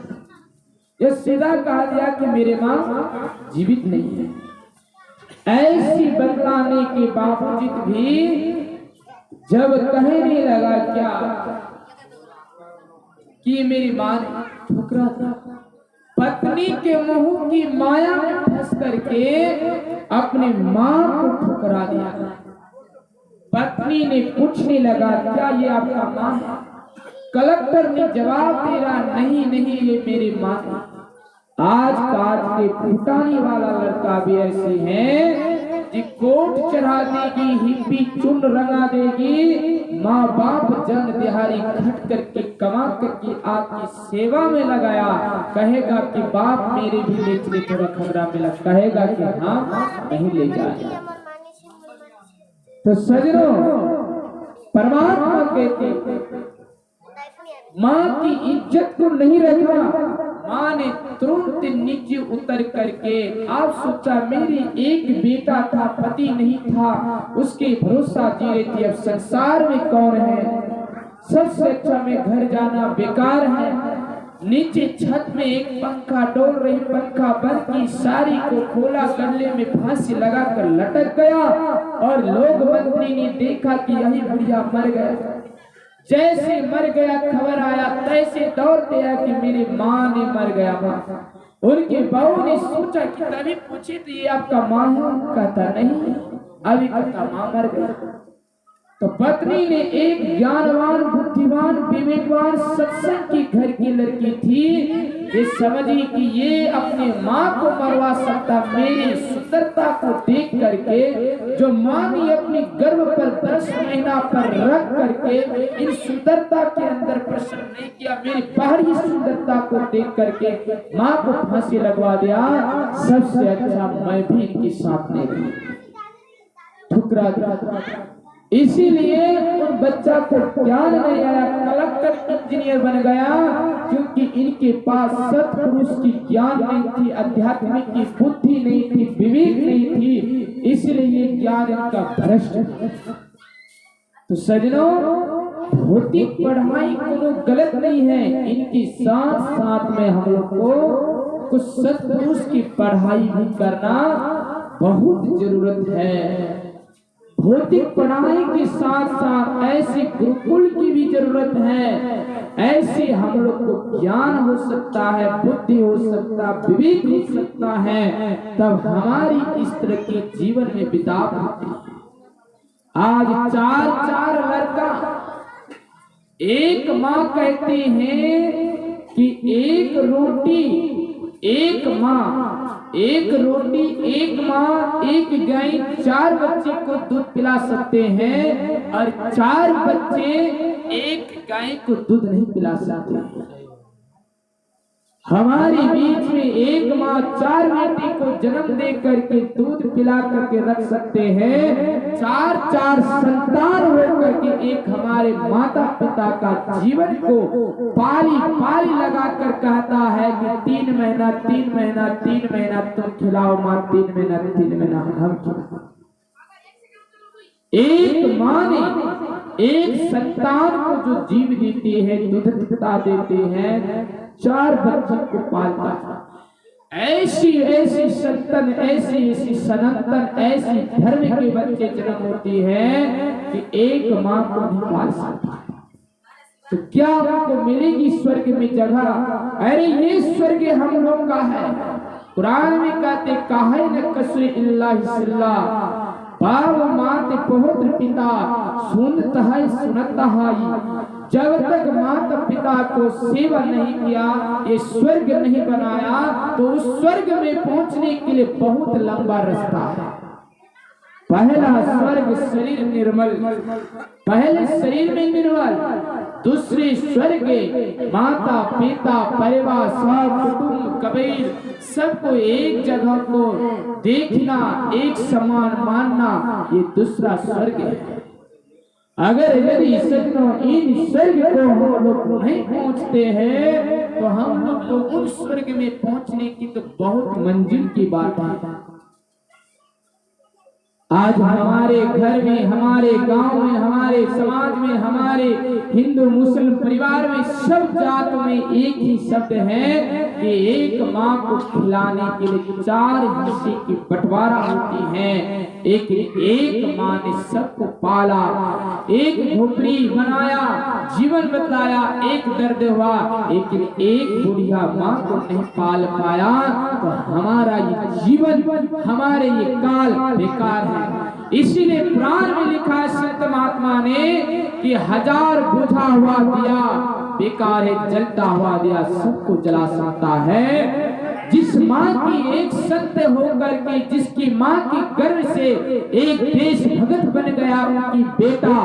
यह सीधा कहा दिया कि मेरे माँ जीवित नहीं है। ऐसी बतलाने के बावजूद भी जब कहने लगा क्या कि मेरी माँ ने ठुकरा था, पत्नी के मुंह की माया में फंस करके अपने माँ को ठुकरा दिया। पत्नी ने पूछने लगा क्या ये आपका माँ है? कलेक्टर ने जवाब दे रहा नहीं ये मेरी माँ है। आज के फुटाने वाला लड़का भी ऐसे है कि कोट चढ़ा देगी, हिप्पी चुन रंगा देगी, माँ बाप जंग दिहाड़ी खट करके कमा करके आपकी सेवा में लगाया, कहेगा कि बाप मेरे भी ले चले थोड़ा खबरा मिला, कहेगा कि हाँ नहीं ले जाए। तो सजनों परमात्मा कहते माँ की इज्जत को नहीं रखा। माँ ने तुरंत नीचे उतर करके आप सोचा मेरी एक बेटा था, पति नहीं था, उसके भरोसा जी रही थी, अब संसार में कौन है, सबसे अच्छा में घर जाना बेकार है। नीचे छत में एक पंखा डोल रही, पंखा बंद की, साड़ी को खोला, गले में फांसी लगाकर लटक गया और लोग मंत्री ने देखा कि यही बुढ़िया मर गया। जैसे मर गया खबर आया तैसे दौड़ते आया कि मेरी माँ ने मर गया। उनके बहू ने सोचा कि तभी पूछे तो ये आपका माँ है? कहता नहीं, अभी कहता माँ मर गया। तो पत्नी ने एक ज्ञानवान बुद्धिमान विवेकवान सत्संग की घर की लड़की थी, ये समझी कि ये अपने माँ को मरवा सकता, मेरी सुंदरता को देख करके जो माँ ने अपनी गर्भ पर 10 महीना पर रख करके इन सुंदरता के अंदर प्रसन्न नहीं किया, मेरी बाहरी सुंदरता को देख करके माँ को फांसी लगवा दिया, सबसे अच्छा मैं भी इनके साथ नहीं ठुकरा दिया। इसीलिए उन बच्चा को ज्ञान नहीं आया, कलेक्टर इंजीनियर बन गया, क्योंकि इनके पास सत्पुरुष की ज्ञान नहीं थी, आध्यात्मिक की बुद्धि नहीं थी, विवेक नहीं थी, इसलिए ज्ञान इनका भ्रष्ट। तो सजनों, भौतिक पढ़ाई कोनो गलत नहीं है, इनकी साथ साथ में हम लोग को कुछ सत्पुरुष की पढ़ाई भी करना बहुत जरूरत है। भौतिक पढ़ाई के साथ साथ ऐसी गुरुकुल की भी जरूरत है, ऐसे हम लोग को ज्ञान हो सकता है, बुद्धि हो सकता, विवेक हो सकता है, तब हमारी इस तरह के जीवन में बिताव होती है। आज चार लड़का, एक माँ कहते हैं कि एक रोटी एक माँ, एक रोटी एक माँ एक गाय 4 बच्चे को दूध पिला सकते हैं, और 4 बच्चे एक गाय को दूध नहीं पिला सकते। हमारे बीच में एक माँ 4 बेटे को जन्म दे करके दूध पिला करके रख सकते हैं, 4 संतान होकर के एक हमारे माता पिता का जीवन को पाली लगा कर कहता है कि 3 महीना तुम खिलाओ माँ, 3 महीना हम खिलाओ। एक माँ ने एक संतान को जो जीव देती है, दूध पिता देते हैं, 4 बच्चों को पालता है। ऐसी संतन, ऐसी सनातन, ऐसी धर्म के बच्चे जन्म होती है कि एक माँ को नहीं पाल सकता। तो क्या आपको मिलेगी स्वर्ग में जगह? अरे ये स्वर्ग हम लोग का है। कुरान में कहते काहे न कसरे इल्ला बाप मात पहुत्र पिता सुनता है सुनता है, जब तक माता पिता को सेवा नहीं किया, ये स्वर्ग नहीं बनाया, तो उस स्वर्ग में पहुंचने के लिए बहुत लंबा रास्ता है। पहला स्वर्ग शरीर निर्मल, पहले शरीर में निर्मल, दूसरे स्वर्ग माता पिता परिवार सब कुटुंब कबीर सबको एक जगह को देखना, एक समान मानना, ये दूसरा स्वर्ग है। अगर यदि इन स्वर्ग को हम लोग नहीं पहुंचते हैं, तो हम लोग उन स्वर्ग में पहुंचने की तो बहुत मंजिल की बात है। आज हमारे घर में, हमारे गांव में, हमारे समाज में, हमारे हिंदू मुस्लिम परिवार में, सब जात में एक ही शब्द है कि एक माँ को खिलाने के लिए 4 हिस्से की बंटवारा होती है। एक माँ ने सबको पाला, एक झोपड़ी बनाया, जीवन बतलाया, एक दर्द हुआ, लेकिन एक बुढ़िया माँ को नहीं पाल पाया, तो हमारा ये जीवन, हमारे ये काल बेकार है। इसीलिए पुराण में लिखा है संत महात्मा ने कि 1000 बुझा हुआ दिया बेकार है, जलता हुआ दिया सबको जला सकता है। जिस माँ की एक संत होकर के, जिसकी माँ की गर्भ से एक देश भगत बन गया उनकी बेटा,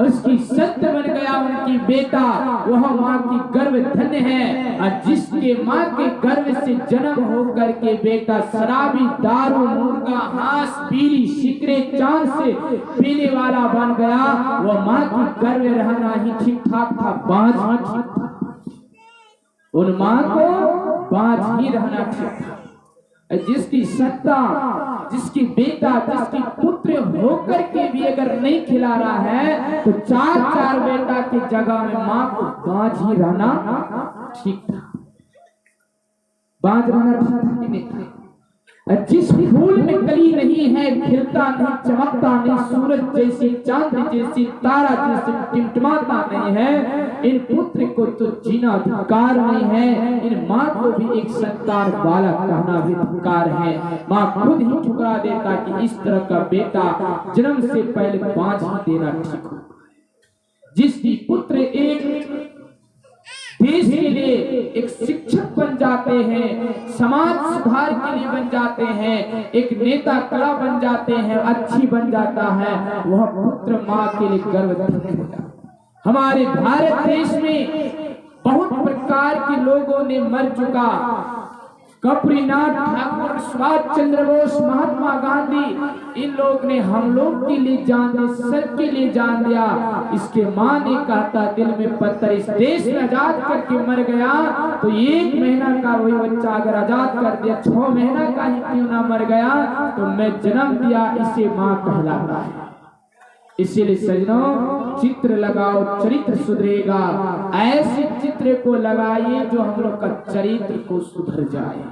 उसकी संत बन गया उनकी बेटा, वह माँ की गर्भ धन्य है। और जिसके माँ के गर्भ से जन्म होकर के बेटा शराबी, दारू, मुर्गा, हांस, बीड़ी, सिगरेट, चांद से पीने वाला बन गया, वह माँ की गर्भ रहना ही ठीक ठाक था, बाँझ। उन माँ को बाँझ ही रहना ठीक था। जिसकी सत्ता, जिसकी बेटा, जिसकी पुत्र होकर के भी अगर नहीं खिला रहा है, तो 4 बेटा की जगह में माँ को बाँझ ही रहना ठीक था। बाँझ रहना ठीक था कि नहीं? जिस फूल में कली नहीं है, खिलता नहीं, चमकता नहीं, सूरज जैसी, चांद जैसी, तारा जैसी टिमटिमाता नहीं है, इन पुत्र को तो जीना अधिकार नहीं है। इन माँ को भी एक संतान वाला कहना भी अधिकार है। माँ खुद ही ठुकरा देता कि इस तरह का बेटा जन्म से पहले बाँझ ही देना ठीक हो। जिसकी पुत्र एक देश के लिए एक शिक्षक बन जाते हैं, समाज सुधार के लिए बन जाते हैं, एक नेता कला बन जाते हैं, अच्छी बन जाता है, वह पुत्र माँ के लिए गर्वधन होता है। हमारे भारत देश में बहुत प्रकार के लोगों ने मर चुका, कपरीनाथ ठाकुर, सुभाष चंद्र बोस, महात्मा गांधी, इन लोग ने हम लोग के लिए जान दी, सबके लिए जान दिया। इसके माँ ने कहा था दिल में पत्थर, इस देश में आजाद करके मर गया तो 1 महीना का वही बच्चा अगर आजाद कर दिया, 6 महीना का ही क्यों ना मर गया तो मैं जन्म दिया, इसे माँ कहलाता है। इसीलिए सजनों चित्र लगाओ, चरित्र सुधरेगा। ऐसे चित्र को लगाइए जो हम लोग का चरित्र को सुधर जाए।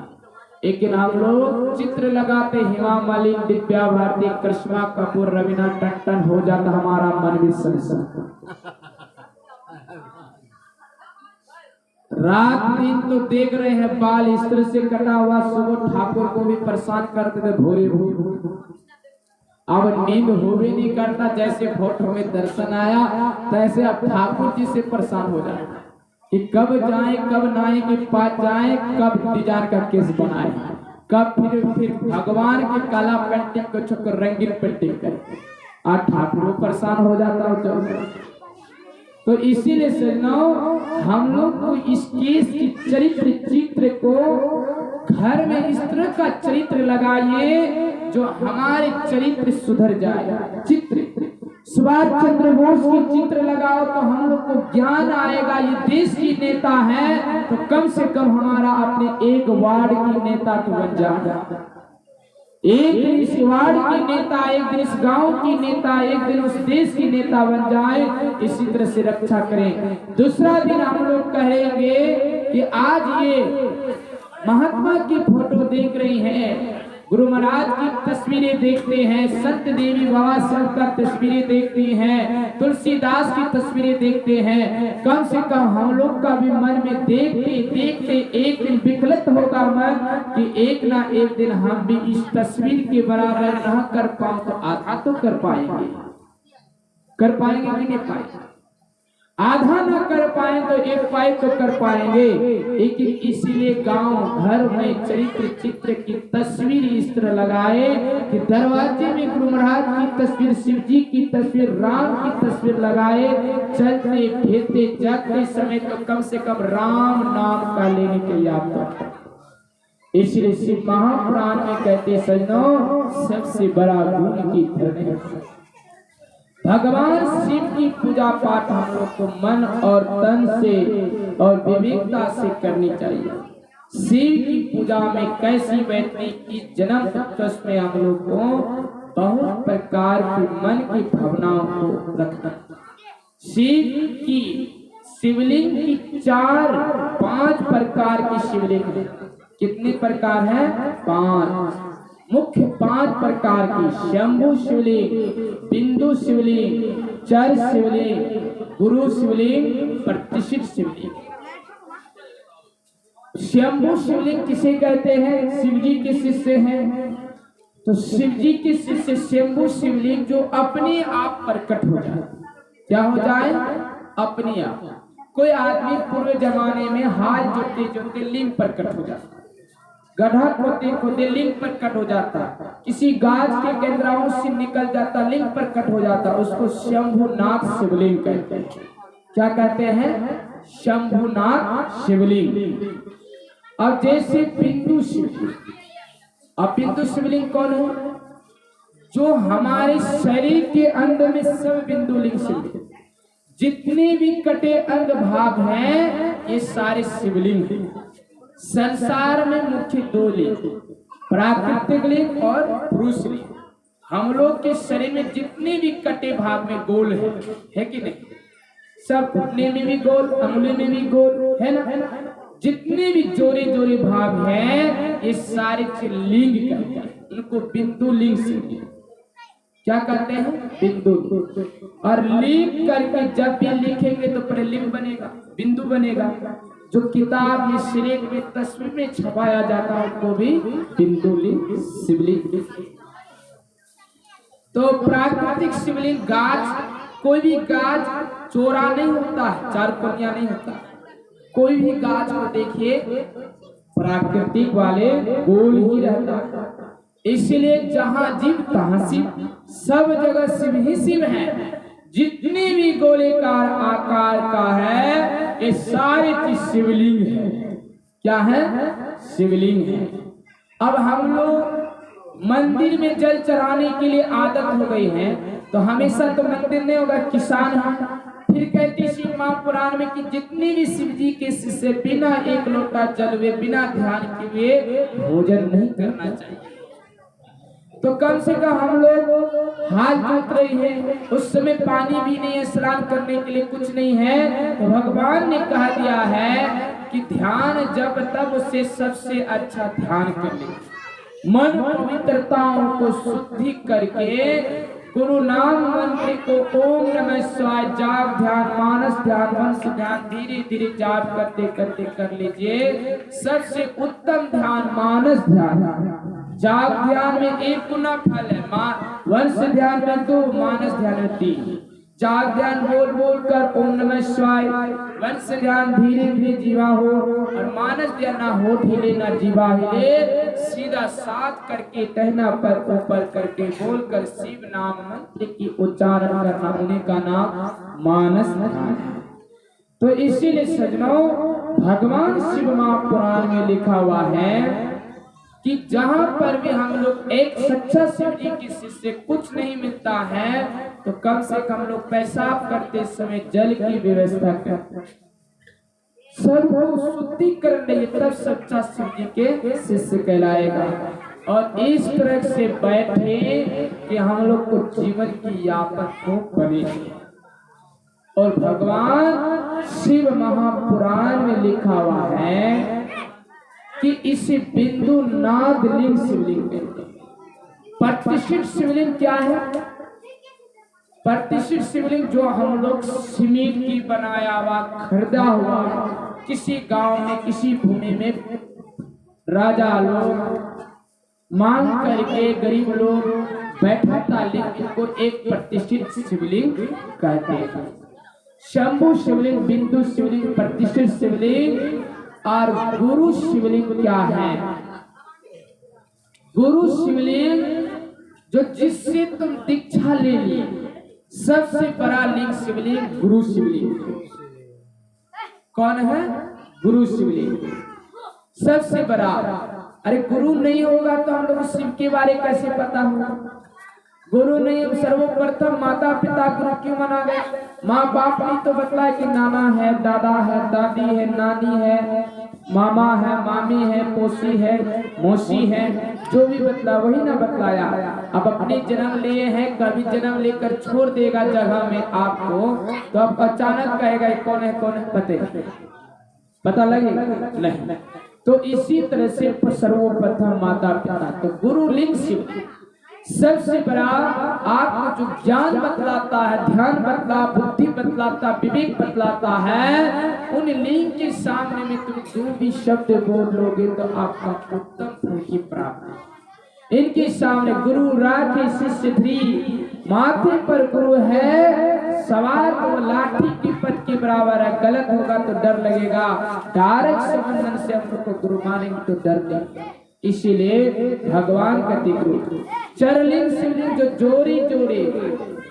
लेकिन हम लोग चित्र लगाते हेमा मालिनी, दिव्या भारती, करिश्मा कपूर, रवीना टंडन, हो जाता हमारा मन भी सनसन। रात दिन तो देख रहे हैं बाल इस तरह से कटा हुआ, सुबह ठाकुर को भी परेशान करते थे भोरे भोरे, अब नींद हो भी नहीं करता। जैसे फोटो में दर्शन आया तैसे अब ठाकुर जी से परेशान हो जाए कि कब जाएं, कब नाई के पास जाएं, कब डिजाइन का केस बनाए, कब फिर भगवान के काला पेंटिंग को छोड़कर रंगीन पेंटिंग करें। और ठाकुर परेशान हो जाता हो। तो इसीलिए सजनाओ हम लोग को इस केस की चरित्र चित्र को घर में इस तरह का चरित्र लगाइए जो हमारे चरित्र सुधर जाए। चित्र सुभाष चंद्र बोस की चित्र लगाओ तो हम लोग को ज्ञान आएगा, ये देश की नेता है तो कम से कम हमारा अपने एक वार्ड की नेता तो बन जाएगा। एक दिन इस वार्ड की नेता, एक दिन इस गांव की नेता, एक दिन उस देश की नेता बन जाए, इसी तरह से रक्षा करें। दूसरा दिन हम लोग कहेंगे कि आज ये महात्मा की फोटो देख रही हैं, गुरु महाराज की तस्वीरें देखते हैं, संत देवी बाबा साहब का तस्वीरें देखती हैं, तुलसीदास की तस्वीरें देखते हैं। कम से कम हम लोग का भी मन में देखते देखते एक दिन विकलित होगा मन कि एक ना एक दिन हम भी इस तस्वीर के बराबर ना कर पाओ तो आधा तो कर पाएंगे। कर पाएंगे कि नहीं पाएंगे? आधा ना कर पाए तो 1 पाई तो कर पाएंगे। लेकिन इसीलिए गांव घर में चरित्र चित्र की तस्वीर इस तरह लगाए कि दरवाजे में गुरु महाराज की तस्वीर, शिव जी की तस्वीर, राम की तस्वीर लगाए। चलते फिरते जाते समय तो कम से कम राम नाम का लेने के याद तो। इसलिए शिव महापुराण में कहते सजनों सबसे बड़ा गुण की धरने भगवान शिव की पूजा पाठ हम लोग को मन और तन से और विवेकता से करनी चाहिए। शिव की पूजा में कैसी बैठने की जन्म तक में हम लोग को बहुत प्रकार की मन की भावनाओं को रखना। शिव की शिवलिंग की 4-5 प्रकार की शिवलिंग है। कितने प्रकार है? 5 मुख्य 5 प्रकार की। शंभु शिवलिंग, बिंदु शिवलिंग, चर शिवलिंग, गुरु शिवलिंग, प्रतिष्ठित शिवलिंग। शंभु शिवलिंग किसे कहते हैं? शिव जी के शिष्य हैं तो शिव जी के शिष्य शंभु शिवलिंग जो अपने आप प्रकट हो जाए। क्या हो जाए? अपने आप। कोई आदमी पूर्व जमाने में हाथ जोड़ते जोड़ते लिंग प्रकट हो जाता, गड्ढा खोदते खोदते लिंग प्रकट हो जाता, किसी गाज के केंद्राओं से निकल जाता लिंग प्रकट हो जाता, उसको शंभुनाथ शिवलिंग कहते हैं। क्या कहते हैं? शंभुनाथ शिवलिंग। अब जैसे बिंदु शिवलिंग, अब बिंदु शिवलिंग कौन है? जो हमारे शरीर के अंदर में सब बिंदु लिंग शिवलिंग, जितने भी कटे अंग भाग हैं ये सारे शिवलिंग हैं। संसार में मुख्य 2 लिंग, प्राकृतिक लिंग और पुरुष लिंग। हम लोग के शरीर में जितने भी कटे भाग में गोल है कि नहीं? सब घुटने में भी गोल, अंगुली में भी गोल है ना? जितने भी जोरे जोरे भाग हैं ये सारे लिंग कहते हैं। इनको बिंदु लिंग से क्या कहते हैं? बिंदु। और लिख करके जब भी लिखेंगे तो पहले लिंग बनेगा, बिंदु बनेगा। जो किताब में सिलेट में तस्वीर में छपाया जाता है उसको भी बिंदु लिंग शिवलिंग। तो प्राकृतिक शिवलिंग गाज, कोई भी गाज चौड़ा नहीं होता है, 4 कोनिया नहीं होता। कोई भी गाछ को देखिए प्राकृतिक वाले गोल ही रहता है। इसलिए जहां जीव तहां शिव, सब जगह शिव ही शिव है। जितनी भी गोलेकार आकार का है ये सारी चीज शिवलिंग है। क्या है? शिवलिंग है। अब हम लोग मंदिर में जल चढ़ाने के लिए आदत हो गई है, तो हमेशा तो मंदिर नहीं होगा, किसान है। फिर कहती शिव महापुराण में कि जितनी भी शिव जी के शिष्य बिना एक लोटा जल वे बिना ध्यान किए भोजन नहीं करना चाहिए। तो कम से कम हम लोग हाथ जोत रही है, उस समय पानी भी नहीं है, स्नान करने के लिए कुछ नहीं है, तो भगवान ने कहा दिया है कि ध्यान जब तब उससे सबसे अच्छा ध्यान कर ले। मन पवित्रताओं को शुद्धि करके गुरु नाम मंत्र को ओम नमः शिवाय जाप ध्यान मानस ध्यान वंश ध्यान धीरे धीरे जाप करते करते कर लीजिए। सबसे उत्तम ध्यान मानस ध्यान। जाप ध्यान में 1 गुना फल है, वंश ध्यान में 2, मानस ध्यान में 3। जाप ध्यान बोल बोल कर ओम नमः शिवाय, वंश ध्यान धीरे धीरे जीवा हो, और मानस ध्यान ना होठ हिले ना जीवा हिले, सीधा साथ करके टहना पर ऊपर करके बोलकर शिव नाम मंत्र की उच्चारण करना, उन्हीं का नाम मानस ध्यान। तो इसीलिए सज्जनों भगवान शिव महापुराण में लिखा हुआ है कि जहां पर भी हम लोग एक सच्चा शिव जी की शिष्य कुछ नहीं मिलता है, तो कम से कम लोग पेशाब करते समय जल की व्यवस्था करें, सर्व शुद्धिकरण नहीं, तब सच्चा शिव जी के शिष्य कहलाएगा। और इस तरह से बैठे कि हम लोग को जीवन की यापन को बनेगी। और भगवान शिव महापुराण में लिखा हुआ है कि इसे बिंदु नाद लिंग शिवलिंग कहते हैं। प्रतिष्ठित शिवलिंग क्या है? प्रतिष्ठित शिवलिंग जो हम लोग सीमेंट की बनाया हुआ खरीदा हुआ किसी गांव में किसी भूमि में राजा लोग मांग करके गरीब लोग बैठाता लिंग को एक प्रतिष्ठित शिवलिंग कहते हैं। शंभु शिवलिंग, बिंदु शिवलिंग, प्रतिष्ठित शिवलिंग और गुरु शिवलिंग क्या है? गुरु शिवलिंग जो जिससे तुम दीक्षा ले ली, सबसे बड़ा लिंग शिवलिंग गुरु शिवलिंग। कौन है? गुरु शिवलिंग सबसे बड़ा। अरे गुरु नहीं होगा तो हम लोग शिव के बारे कैसे पता होगा? गुरु नहीं, सर्वप्रथम माता पिता गुरु क्यों माना गया? माँ बाप ने तो बतलाया कि नाना है, दादा है, दादी है, नानी है, मामा है, मामी है, पोसी है, मौसी है, जो भी बतला वही ना बतलाया। अब अपने जन्म लिए हैं, कभी जन्म लेकर छोड़ देगा जगह में आपको, तो अब अचानक कहेगा कौन है कौन है, पता लगेगा नहीं। तो इसी तरह से सर्वप्रथम माता पिता, तो गुरु लिंग शिव सबसे बड़ा आपको जो ज्ञान बतलाता है, ध्यान बतला, बुद्धि बतलाता, विवेक बतलाता है, उन लिंग के सामने में तुम जो भी शब्द बोल लोगे तो आपका उत्तम फल की प्राप्ति। इनके सामने गुरु राखे शिष्य धरी, माथे पर गुरु है सवार तो लाठी की पट के बराबर है, गलत होगा तो डर लगेगा। डायरेक्ट संबंधन से हम लोग को गुरु मानेंगे तो डर नहीं। इसीलिए भगवान का गुरु चरलिंग शिवलिंग जो जोड़ी जोड़े,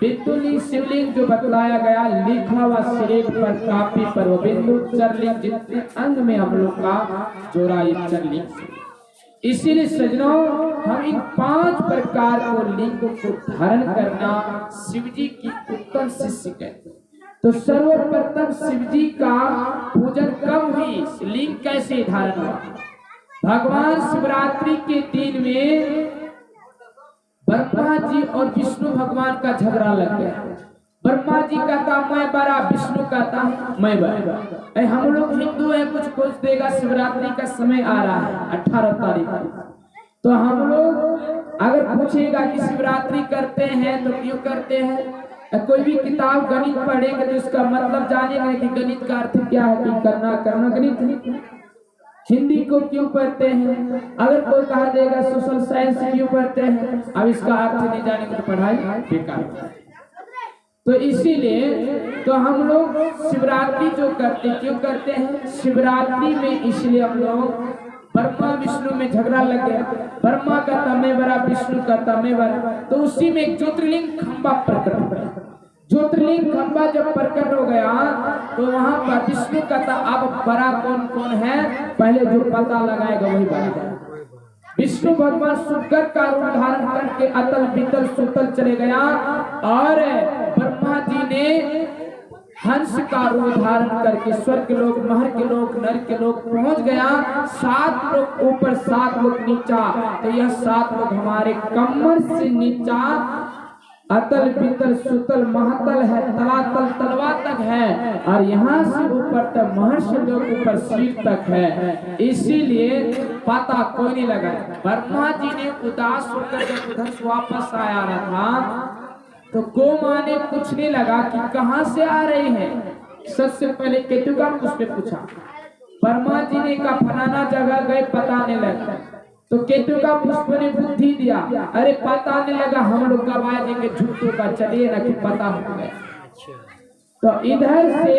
बिंदुलिंग शिवलिंग जो बतलाया गया लिखा हुआ सिरेट पर कापी पर, वो बिंदु चरलिंग जितने अंग में हम लोग का जोड़ा ये चरलिंग। इसीलिए सज्जनों हम इन 5 प्रकार को लिंगों को धारण करना शिव जी की उत्तम शिष्य कहते हैं। तो सर्वप्रथम शिव जी का पूजन कब हुई, लिंग कैसे धारण हुआ? भगवान शिवरात्रि के दिन में ब्रह्मा जी और विष्णु भगवान का झगड़ा लग गया। ब्रह्मा जी कहता मैं बड़ा, विष्णु कहता मैं बड़ा। हम लोग हिंदू हैं, कुछ खोज देगा, शिवरात्रि का समय आ रहा है 18 तारीख, तो हम लोग अगर पूछेगा कि शिवरात्रि करते हैं तो क्यों करते हैं, कोई भी किताब गणित पढ़ेंगे तो इसका मतलब जानेंगे कि गणित का अर्थ क्या है, कि करना करना गणित नहीं। हिंदी को क्यों पढ़ते हैं, अगर कोई कहा देगा सोशल साइंस क्यों पढ़ते हैं, अब इसका अर्थ नहीं जानेंगे तो पढ़ाई बेकार। तो इसीलिए तो हम लोग शिवरात्रि जो करते, क्यों करते हैं शिवरात्रि में, इसलिए हम लोग ब्रह्मा विष्णु में झगड़ा लग गया, ब्रह्मा का तमें बरा, विष्णु का तमें बरा, तो उसी में एक ज्योतिर्लिंग खंबा प्रकट हो गया। ज्योतिर्लिंग खंबा जब प्रकट हो गया तो वहां पर विष्णु का था, अब बड़ा कौन कौन है पहले जो पता लगाएगा वही बड़ा। विष्णु भगवान सुकर का रूप धारण करके अतल बीतल सुतल चले गया और ब्रह्मा जी ने हंस का रूप धारण करके स्वर्ग लोक, महर के लोक, नर के लोक पहुंच गया। 7 लोग ऊपर, 7 लोग नीचा, तो यह 7 लोग हमारे कमर से नीचा अतल बीतल सुतल महातल है, तलातल तलवा तक है, और यहाँ से ऊपर तक महर्षि लोग ऊपर सिर तक है। इसीलिए पता कोई नहीं लगा। ब्रह्मा जी ने उदास होकर जब उधर से वापस आया रहा तो गो माँ ने पूछने लगा कि कहाँ से आ रहे हैं। सबसे पहले केतुका उसने पूछा, ब्रह्मा जी ने कहा फलाना जगह गए, पता नहीं लगा। तो केतु का पुष्प ने बुद्धि दिया, अरे पता नहीं लगा, हम लोग गवा देंगे झूठों का, चलिए ना कि पता हो गया। तो इधर से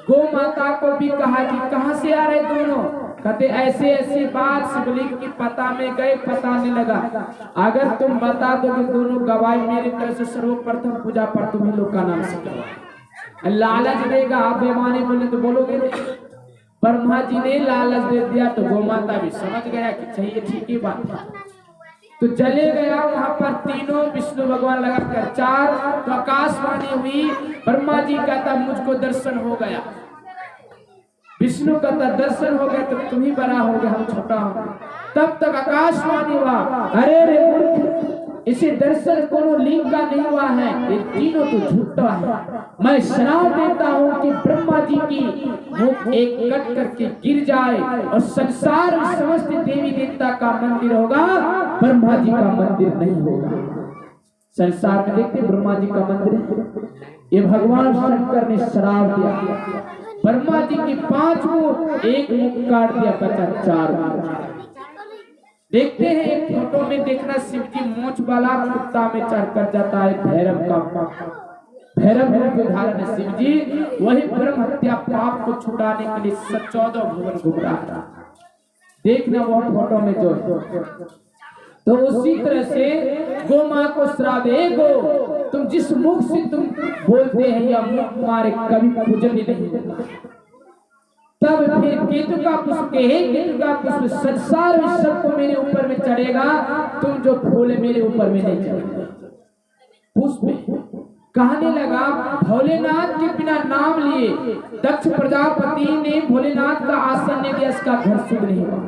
गो माता को भी कहा कि कहाँ से आ रहे दोनों, कहते ऐसे ऐसी बात शिवलिंग की पता में गए, पता नहीं लगा। अगर तुम बता दो कि दोनों गवाही मेरी तरफ से सर्वप्रथम पूजा पर तुम्हें लोग का नाम से लालच देगा, आप बेमानी बोले तो बोलोगे। ब्रह्मा जी ने लालच दे दिया तो गो माता भी समझ गया कि चाहिए, ठीक ही बात है। तो चले गया वहां पर तीनों विष्णु भगवान लगाकर 4, तो आकाशवाणी हुई, ब्रह्मा जी कहता मुझको दर्शन हो गया, विष्णु कहता दर्शन हो गया तो तुम ही बड़ा हो गया, हम छोटा हो गया। तब तक आकाशवाणी हुआ, अरे रे मूर्ख, इसे दर्शन कोनो लिंग का नहीं हुआ है, ये तीनों तो झूठा है। मैं श्राप देता हूँ कि ब्रह्मा जी की मुख एक कट करके गिर जाए और संसार में समस्त देवी देवता का मंदिर होगा, ब्रह्मा जी का मंदिर नहीं होगा। संसार में देखते ब्रह्मा जी का मंदिर, ये भगवान शंकर ने श्राप दिया। ब्रह्मा जी की 5 मुख, एक मुख काट दिया, बचा 4। देखते हैं एक फोटो में, देखना शिव जी मोछ वाला कुत्ता में चढ़कर जाता है, भैरव का भैरव रूप धारण है शिव जी, वही ब्रह्म हत्या पाप को छुड़ाने के लिए 14 भुवन घूम रहा था। देखना वो फोटो में जो, तो उसी तरह से गो माँ को श्राप दे, गो तुम जिस मुख से तुम बोलते हैं या मुख तुम्हारे कभी पूजन नहीं होगा। तब फिर केतु का पुष्प, केतु का पुष्प संसार में सबको मेरे ऊपर में चढ़ेगा, तुम जो फूल मेरे ऊपर में नहीं चढ़ेगा। पुष्प कहने लगा, भोलेनाथ के बिना नाम लिए दक्ष प्रजापति ने भोलेनाथ का आसन नहीं दिया, इसका घर शुद्ध नहीं हुआ।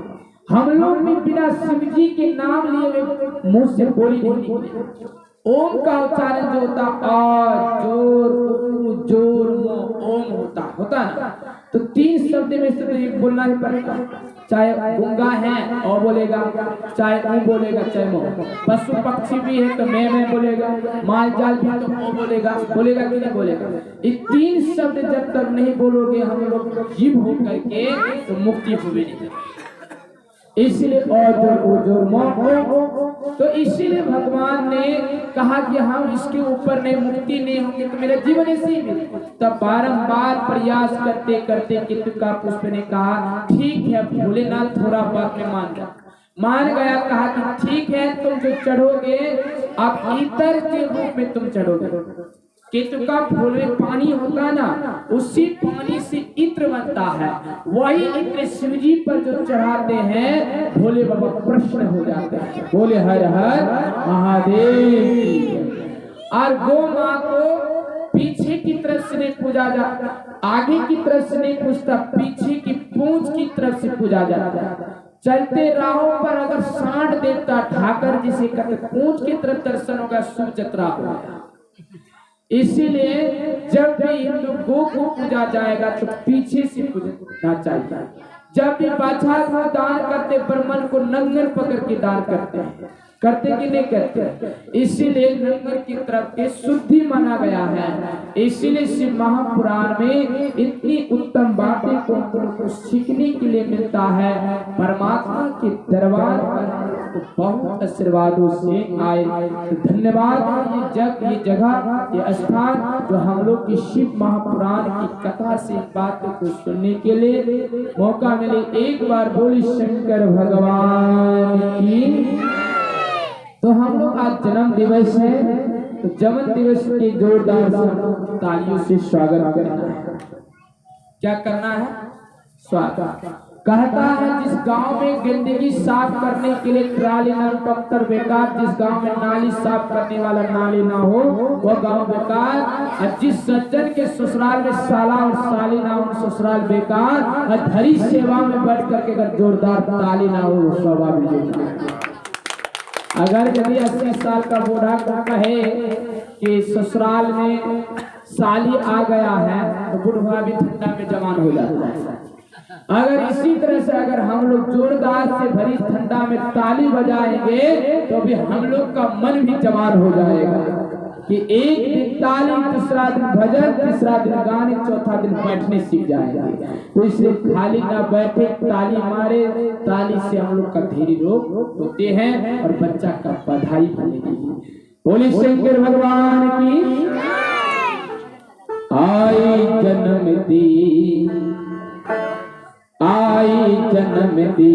हम लोग भी बिना शिव जी के नाम लिए मुंह से बोली नहीं। ओम का उच्चारण जो होता आ जोर जोर ओम होता ना, तो 3 शब्द में से तो एक बोलना ही पड़ेगा। चाहे गूंगा है और बोलेगा, चाहे ऊ बोलेगा, चाहे मो। पशु पक्षी भी है तो मैं बोलेगा, माल जाल भी तो ओ बोलेगा, बोलेगा कि नहीं बोलेगा। ये 3 शब्द जब तक नहीं बोलोगे हम लोग जीव हो करके, तो मुक्ति होगी नहीं। इसलिए तो इसीलिए भगवान ने कहा कि हम इसके ऊपर नहीं, मुक्ति नहीं होगी तो मेरा जीवन इसी में। तब बारंबार प्रयास करते करते केतु का पुष्प ने कहा ठीक है भोलेनाथ, थोड़ा बात में मान गया। कहा कि ठीक है तुम जो चढ़ोगे आप इतर के रूप में तुम चढ़ोगे। केतु का फूल में पानी होता ना, उसी पानी से इत्र बनता है, वही इत्र शिव जी पर जो चढ़ाते हैं भोले बाबा प्रसन्न हो जाते हैं। बोले हर हर महादेव। और गो माँ को पीछे की तरफ से नहीं पूजा जाता, आगे की तरफ से नहीं पूजता, पीछे की पूंछ की तरफ से पूजा जाता। चलते राहों पर अगर सांड देवता ठाकर जिसे कहते पूंछ की तरफ दर्शन होगा, शुभ जत्रा होगा। इसीलिए जब भी हिंदू गो को पूजा जाएगा तो पीछे से पूजना चाहिए। जब भी बाछा को दान करते, ब्राह्मण को नंगर पकड़ के दान करते हैं, करते कि नहीं करते। इसीलिए नंगर की तरफ के शुद्धि माना गया है। इसीलिए शिव महापुराण में इतनी उत्तम बातें को सीखने के लिए मिलता है। परमात्मा के दरबार पर तो बहुत आशीर्वादों से आए। तो धन्यवाद ये जगह ये स्थान जो हम लोग की शिव महापुराण की कथा से बातों को सुनने के लिए मौका मिले। एक बार बोली शंकर भगवान की। तो हम लोग आज जन्म दिवस है, तो जन्म दिवस के जोरदार से तालियों से स्वागत करना है। क्या करना है? स्वागत। कहता है जिस गांव में गंदगी साफ करने के लिए ट्राली ना टक्कर बेकार, जिस गांव में नाली साफ करने वाला नाली ना हो वो गांव बेकार, और जिस सज्जन के ससुराल में साला और साली ना हो ससुराल बेकार, और धरी सेवा में बैठ करके अगर जोरदार ताली ना हो वो सभा भी बेकार। अगर यदि 80 साल का बूढ़ा कहे कि ससुराल में साली आ गया है तो बुढ़वा भी ठंडा में जवान हो जाता है। अगर इसी तरह से अगर हम लोग जोरदार से भरी ठंडा में ताली बजाएंगे तो भी हम लोग का मन भी जवान हो जाएगा कि एक दिन ताली, दूसरा दिन भजन, तीसरा दिन गाने, चौथा दिन बैठने सीख जाएंगे। तो इसलिए खाली ना बैठे, ताली मारे। ताली से हम लोग का धीरे रोग होते हैं और बच्चा का बधाई बनेगी। बोले शंकर भगवान की। आई जन्म दी, आई जन्म दी,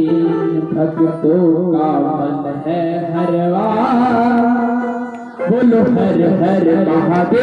भक्तों का मन है हरवा। बोलो हर हर महादेव।